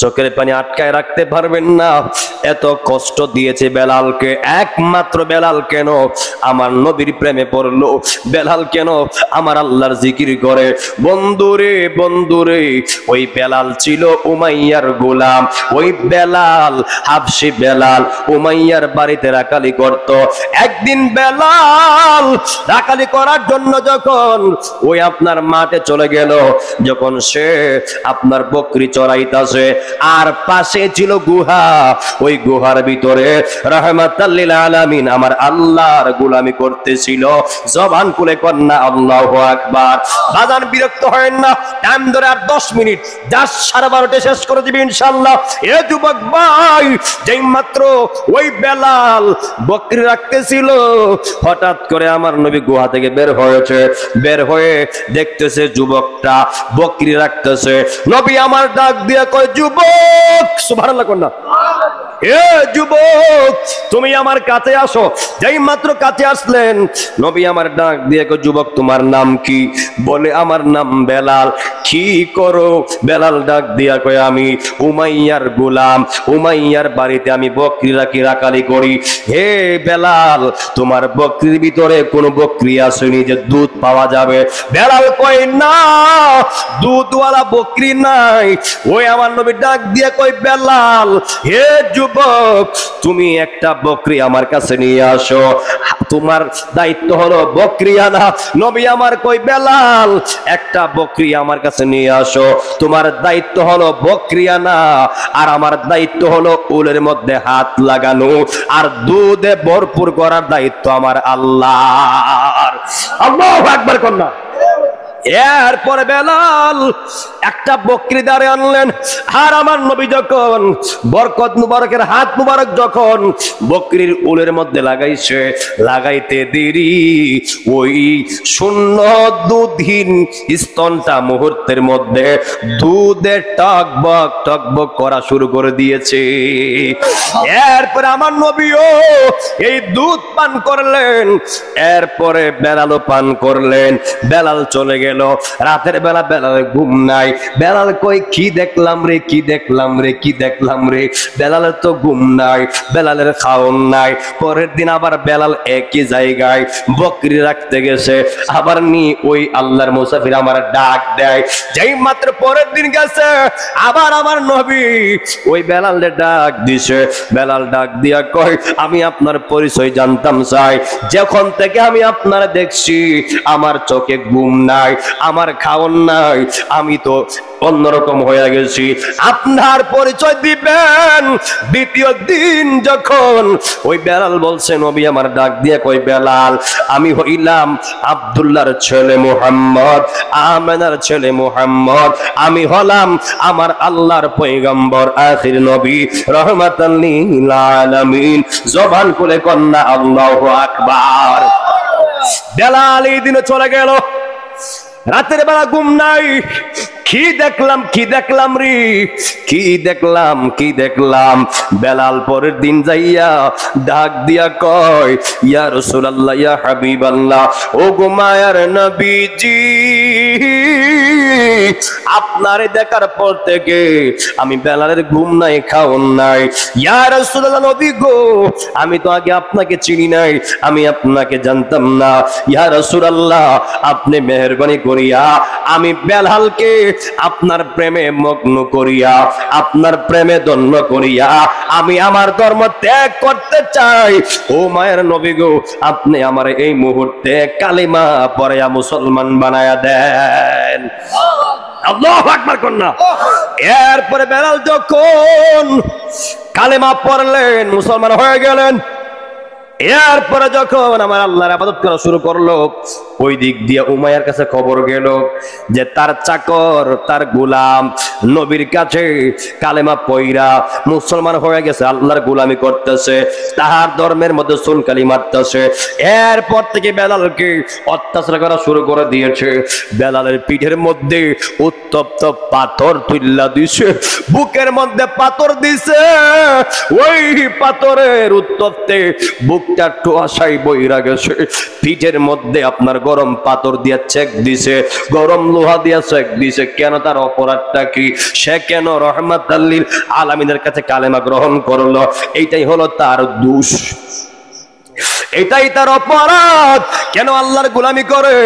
A: চোখের পানি আটকায় রাখতে পারবেন না। এত কষ্ট দিয়েছে বেলালকে। একমাত্র বেলাল কেন আমার নবীর প্রেমে পড়লো, বেলাল কেন আমার আল্লাহর জিকির করে। বন্ধুরে বন্ধুরে, ওই বেলাল ছিল উমাইয়ার গোলাম। ওই বেলাল, হাবশি বেলাল, উমাইয়ার বাড়িতে রাখালি করত। একদিন বেলাল রাখালি করার জন্য যখন ওই আপনার মাঠে চলে গেল, যখন সে আপনার বকরি চড়াইতাছে, আর পাশে ছিল গুহা। ওই গুহার ভিতরে রাহমাতাল লিল আলামিন আমার আল্লাহর গোলামি করতেছিল। জবান খুলে কন্যা আল্লাহু আকবার। বাজান বিরক্ত হয় না, টাইম ধরে আর 10 মিনিট, জাস্ট 12:30 শেষ করে দিবি ইনশাআল্লাহ। এ যুবক ভাই, যেই মাত্র ওই বেলাল বকরি রাখতেছিল, হঠাৎ করে আমার নবী গুহা থেকে বের হয়েছে। বের হয়ে দেখতেছে যুবকটা বকরি রাখতেছে। নবী আমার ডাক দিয়ে কয়, যুবক, সুবহানাল্লাহ কন্যা, এ যুবক, তুমি আমার কাছে আসো। যেই মাত্র কাছে আসলেন, নবী আমার ডাক দিয়ে কয়, যুবক তোমার নাম কি? বলে আমার নাম বেলাল। কি করো? বেলাল ডাক দিয়া কয়, আমি উমাইয়ার গোলাম, উমাইয়ার বাড়িতে আমি বকরি রাখি, রাখালি করি। হে বেলাল, তোমার বকরির ভিতরে কোন বকরি আসেনি যে দুধ পাওয়া যাবে? বেলাল কয়, না, দুধওয়ালা বকরি নাই। ওই আমার নবী ডাক দিয়ে কয়, বেলাল, হে যুবক, তুমি একটা বকরি আমার কাছে নিয়ে আসো। তোমার দায়িত্ব হলো বকরি আনা। নবী আমার কই, বেলাল, একটা বকরি আমার কাছে নিয়ে আসো। তোমার দায়িত্ব হলো বকরি আনা, আর আমার দায়িত্ব হলো উলের মধ্যে হাত লাগানো, আর দুধে ভরপুর করার দায়িত্ব আমার আল্লাহর। আল্লাহু আকবার কন্যা। এরপরে বেলাল একটা বকরি দাঁড়ে আনলেন, আর আমার নবী যখন বরকত মুবারকের হাত মুবারক যখন বকরির উলের মধ্যে লাগাইছে, লাগাইতে দেরি ওই শূন্য দুধহীন স্তনটা মুহূর্তের মধ্যে দুধে টকবক টকবক করা শুরু করে দিয়েছে। এরপরে আমার নবীও এই দুধ পান করলেন, এরপরে বেলালও পান করলেন। বেলাল চলে গেল। রাতের বেলা বেলালের ঘুম নাই। বেলাল কই, কি দেখলাম রে, কি দেখলাম রে, কি দেখলাম রে? বেলালের তো ঘুম নাই, বেলালের খাওন নাই। পরের দিন আবার বেলাল একই জায়গায় বকরি রাখতে গেছে। আবার নি ওই আল্লাহর মুসাফির আমার ডাক দেয়। যেই মাত্র পরের দিন গেছে, আবার আমার নবী ওই বেলালের ডাক দিছে। বেলাল ডাক দিয়া কয়, আমি আপনার পরিচয় জানতাম চাই। যখন থেকে আমি আপনারা দেখছি, আমার চোখে ঘুম নাই, আমার খাওন নাই, আমি তো অন্যরকম হয়ে গেছি। আপনার পরিচয় দিবেন। দ্বিতীয় দিন যখন ওই বেলাল বলছে, নবী আমার ডাক দিয়ে কই, বেলাল, আমি হইলাম আব্দুল্লাহর ছেলে মুহাম্মদ, আমেনার ছেলে মুহাম্মদ। আমি হলাম আমার আল্লাহর পয়গম্বর, আখির নবী, রহমাতাল লিল আলামিন। জবান খুলে কন্যা আল্লাহু আকবার। বেলাল এই দিনে চলে গেল। রাতের বেলা ঘুম নাই। কি দেখলাম, কি দেখলাম রে, কি দেখলাম, কি দেখলাম? বেলাল পরের দিন যাইয়া ডাক দিয়া কয়, ইয়া রাসূলুল্লাহ, ইয়া হাবিবাল্লাহ, ও গো মায়ার নবীজি, আপনারে দেখার পর থেকে আমি বেলালের ঘুম নাই, খাওন নাই। ইয়া রাসূলুল্লাহ, নবী গো, আমি তো আগে আপনাকে চিনি নাই, আমি আপনাকে জানতাম না। ইয়া রাসূলুল্লাহ, আপনি মেহেরবানি করিয়া আমি বেলালকে আপনার প্রেমে মগ্ন করিয়া, আপনার প্রেমে ধন্য করিয়া আমি আমার ধর্ম ত্যাগ করতে চাই। ও মায়ের নবী গো, আপনি আমার এই মুহূর্তে কালিমা পড়ায়া মুসলমান বানায়া দেন। আল্লাহু আকবার কন্যা। এরপরে বেলাল যখন কালিমা পড়লেন, মুসলমান হয়ে গেলেন। এরপরে যখন আমার আল্লাহর ইবাদত করা শুরু করলো, ওই দিক দিয়ে উমাইয়ার কাছে খবর গেল যে তার চাকর, তার গোলাম নবীর কাছে কালেমা পয়রা মুসলমান হয়ে গেছে, আল্লাহর গোলামি করতেছে, তাহার ধর্মের মধ্যে সুনকালি মারতেছে। এরপর থেকে বেলালকে অত্যাচার করা শুরু করে দিয়েছে। বেলালের পিঠের মধ্যে উত্তপ্ত পাথর তুল্লা দিছে, বুকের মধ্যে পাথর দিছে। ওই পাথরের উত্তপ্তে বুক পিঠটা টোয়াশাই বইরা গেছে, পিঠের মধ্যে আপনার গরম পাথর দিয়ে চেক দিছে, গরম লোহা দিয়ে চেক দিছে। কেন? তার অপরাধটা কি? সে কেন রহমাতুল লিল আলামিনের কাছে কালেমা গ্রহণ করলো? এইটাই হলো তার দোষ, এটাই তার অপরাধ। কেন আল্লাহর গোলামি করে,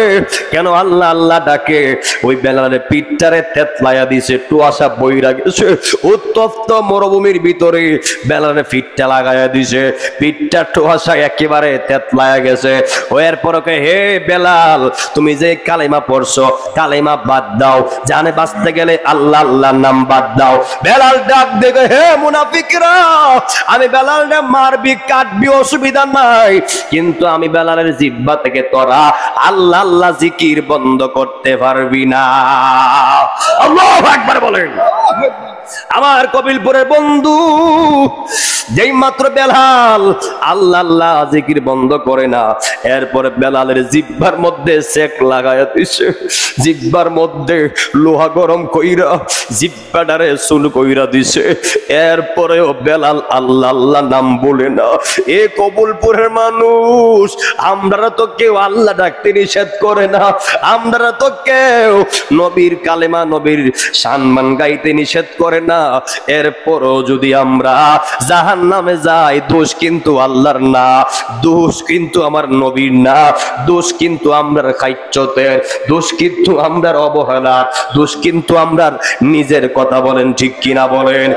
A: কেন আল্লাহ আল্লাহ ডাকে? ওই বেলালের পিঠটারে তেতলায়া দিছে, টুয়াশা বইরা গেছে, উত্তপ্ত মরুভূমির ভিতরে বেলালের পিঠটা লাগাইয়া দিছে, পিঠটা টুয়াশা একেবারে তেতলায়া গেছে। এরপর কে, হে বেলাল, তুমি যে কালেমা পড়ছো, কালেমা বাদ দাও, জানে বাঁচতে গেলে আল্লাহ আল্লাহর নাম বাদ দাও। বেলাল ডাক দেখে, হে মুনাফিকরা, আমি বেলালরে মারবি কাটবি অসুবিধা নাই, কিন্তু আমি বেলালের জিহ্বা থেকে তোরা আল্লাহ আল্লাহ জিকির বন্ধ করতে পারবি না। আল্লাহু আকবার বলেন। আমার কবিলপুরের বন্ধু, যেই মাত্র বেলাল আল্লাহ আল্লাহ জিকির বন্ধ করে না, এরপরে বেলালের জিহ্বার মধ্যে সেক লাগায়া দিছে, জিহ্বার মধ্যে লোহা গরম কইরা জিহ্বাটারে চুল কইরা দিছে। এরপরেও বেলাল আল্লাহ আল্লাহ নাম বলে না। এ কবিলপুরের মানুষ, আমরা তো কেউ আল্লাহ ডাকতে নিষেধ করে না, আমরা তো কেউ নবীর কালেমা নবীর সম্মান গাইতে নিষেধ করে না। এরপরও যদি আমরা জাহান্নামে যাই, দোষ কিন্তু আল্লাহর না, দোষ কিন্তু আমার নবীর না, দোষ কিন্তু আমরার খাইচ্যতের, দোষ কিন্তু আমরার অবহেলা, দোষ কিন্তু আমরার নিজের। কথা বলেন ঠিক কিনা বলেন?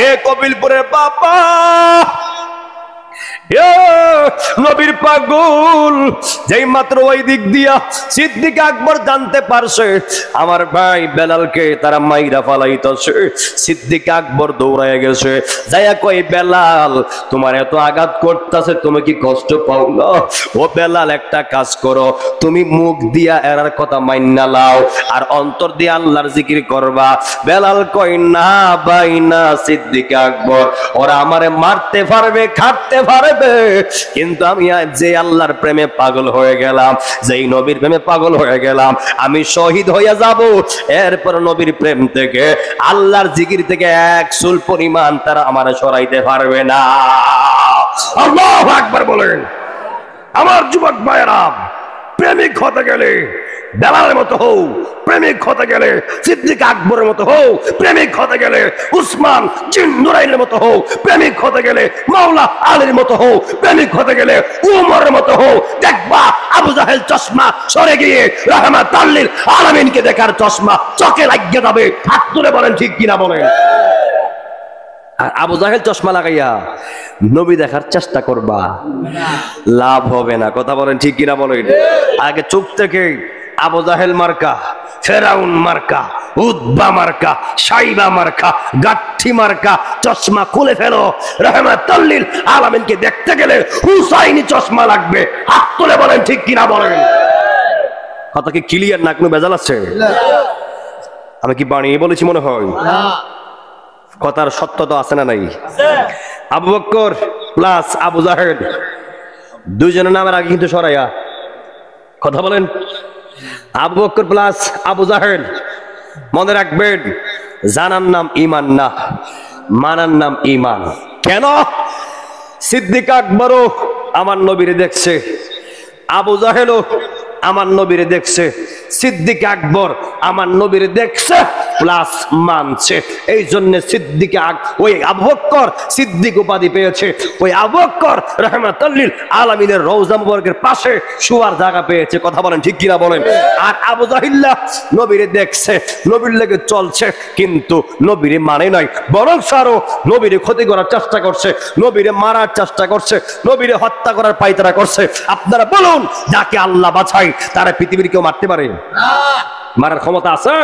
A: এ কবিলপুরের বাবা, নবীর পাগল, যেই মাত্র ওই দিক দিয়া সিদ্দিক আকবর জানতে পারছে আমার ভাই বেলালকে তারা মাইরা ফালাইতেছে, সিদ্দিক আকবর দৌড়ায় গেছে, যাইয়া কই, বেলাল তোমার এত আঘাত করতেছে, তুমি কি কষ্ট পাও না? ও বেলাল, একটা কাজ করো, তুমি মুখ দিয়া এরার কথা মাইন্না লাও আর অন্তর দিয়ে আল্লাহর জিকির করবা। বেলাল কই, না ভাই না সিদ্দিক আকবর, ওরা আমারে মারতে পারবে, খাটতে পারবে, কিন্তু আমি যে আল্লাহর প্রেমে পাগল হয়ে গেলাম, যেই নবীর প্রেমে পাগল হয়ে গেলাম, আমি শহীদ হয়ে যাব। এরপর নবীর প্রেম থেকে, আল্লাহর জিকির থেকে এক চুল পরিমাণ তারা আমারে সরাইতে পারবে না। আল্লাহু আকবার বলেন। আমার যুবক ভাইয়েরা, প্রেমিক হতে গেলে বেলালের মতো হও, প্রেমিক হতে গেলে সিদ্দিক আকবরের মতো হও, প্রেমিক হতে গেলে উসমান জিন্নুরাইনের মতো হও, প্রেমিক হতে গেলে মাওলা আলীর মতো হও, প্রেমিক হতে গেলে উমরের মতো হও। দেখবা আবু জাহেল চশমা সরে গিয়ে রাহমাতুল লিল আলামিনকে দেখার চশমা চোখে লাগিয়ে যাবে। হাত তুলে বলেন ঠিক কিনা বলেন? আর আবু জাহেল চশমা লাগাইয়া নবী দেখার চেষ্টা করবা, লাভ হবে না। কথা বলেন ঠিক কিনা বলেন? আগে চোখ থেকে আবু জাহেল মার্কা, ফেরাউন মার্কা, উদ্বা মার্কা, সাইবা মার্কা, গাঠি মার্কা চশমা খুলে ফেলো। রাহমাতুল লিল আলামিনকে দেখতে গেলে হুসাইনি চশমা লাগবে। হাত তুলে বলেন ঠিক কিনা বলেন? কথা কি ক্লিয়ার না? কোনো ভেজাল আছে? আমি কি বানিয়ে বলেছি মনে হয়? কথার সত্যতা আছে না নাই? আবু বকর প্লাস আবু জাহেল, দুইজনের নামের আগে কিন্তু সরাইয়া কথা বলেন। আবু বকর প্লাস আবু জাহেল, মনে রাখবেন, জানার নাম ঈমান না, মানার নাম ঈমান। কেন? সিদ্দিক আকবরও আমার নবীরে দেখছে, আবু জাহেলও আমার নবীরে দেখছে, সিদ্দিক আকবর আমার নবীরে দেখছে প্লাস মানছে। এই জন্য সিদ্দিক ওই আবু বকর সিদ্দিক উপাধি পেয়েছে। ওই আবু বকর রাহমাতুল লিল আলামিনের রওজা মুবারকের পাশে শোয়ার জায়গা পেয়েছে। কথা বলেন ঠিক কিনা বলেন? আর আবু জাহিল্লা নবীরে দেখছে, নবীর লেগে চলছে, কিন্তু নবীরে মানে নাই, বরং আরো নবীরে ক্ষতি করার চেষ্টা করছে, নবীরে মারার চেষ্টা করছে, নবীরে হত্যা করার পায়তারা করছে। আপনারা বলুন, যাকে আল্লাহ বাছাই তারা পৃথিবীর কেউ মারতে পারে? মারার ক্ষমতা আছে?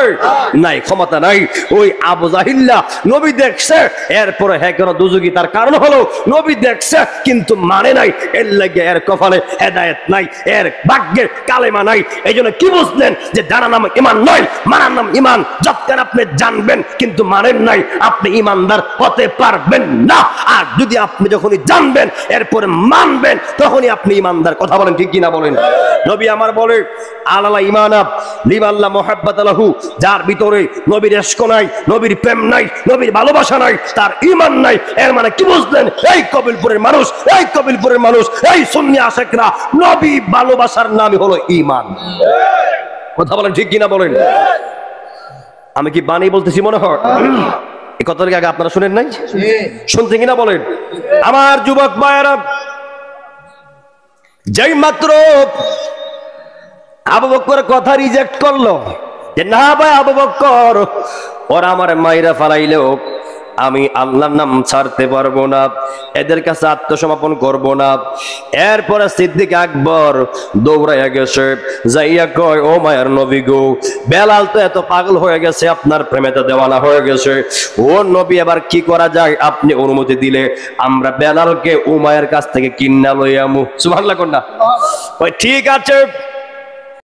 A: নাই, ক্ষমতা নাই। ওই আবু জাহিল্লা নবী দেখছে, এরপরে হ্যাঁ কেন দুজুগি, তার কারণ হলো নবী দেখছে কিন্তু মানে নাই, এর লাগে এর কপালে হেদায়েত নাই, এর ভাগ্যের কালেমা নাই। এই জন্য কি বুঝলেন যে জানার নাম ঈমান নয়, মানার নাম ঈমান। যতক্ষণ আপনি জানবেন কিন্তু মানেন নাই, আপনি ঈমানদার হতে পারবেন না। আর যদি আপনি যখনই জানবেন এরপরে মানবেন, তখনই আপনি ঈমানদার। কথা বলেন ঠিক কিনা বলেন? নবী আমার বলে, আলালা ঈমানা লিমাল্লাহ মুহাব্বাত লাহু, যার ভিতরে নবীর ইশক নাই, নবীর প্রেম নাই, নবীর ভালোবাসা নাই, তার ঈমান নাই। এর মানে কি বুঝলেন? এই কবিলপুরের মানুষ, এই কবিলপুরের মানুষ, এই সুন্নি আশিকরা, নবী ভালোবাসার নামই হলো ঈমান। কথা বলেন ঠিক কিনা বলেন? আমি কি বাণী বলতেছি মনে হয়? এই কথাটা আগে আপনারা শুনেন নাই? শুনছেন কিনা বলেন? আমার যুবক ভাইয়েরা, যেই মাত্র আবু বকরের কথা রিজেক্ট করলো যে না ভাই আবু বকর ওরা আমার মাইরা ফালাইলেও আমি আল্লাহর নাম ছাড়তে পারবো না, এদের কাছে আত্মসমর্পণ করব না। এরপরে সিদ্দিক আকবর দৌড়াইয়া গেছে, যাইয়া কয় ও মায়ের নবী গো, বেলাল তো এত পাগল হয়ে গেছে, আপনার প্রেমেতে দেওয়ানা হয়ে গেছে, ও নবী এবার কি করা যায়? আপনি অনুমতি দিলে আমরা বেলালকে উমায়ের কাছ থেকে কিন্না লইয়ামু। সুবহানাল্লাহ কন্যা। ওই ঠিক আছে,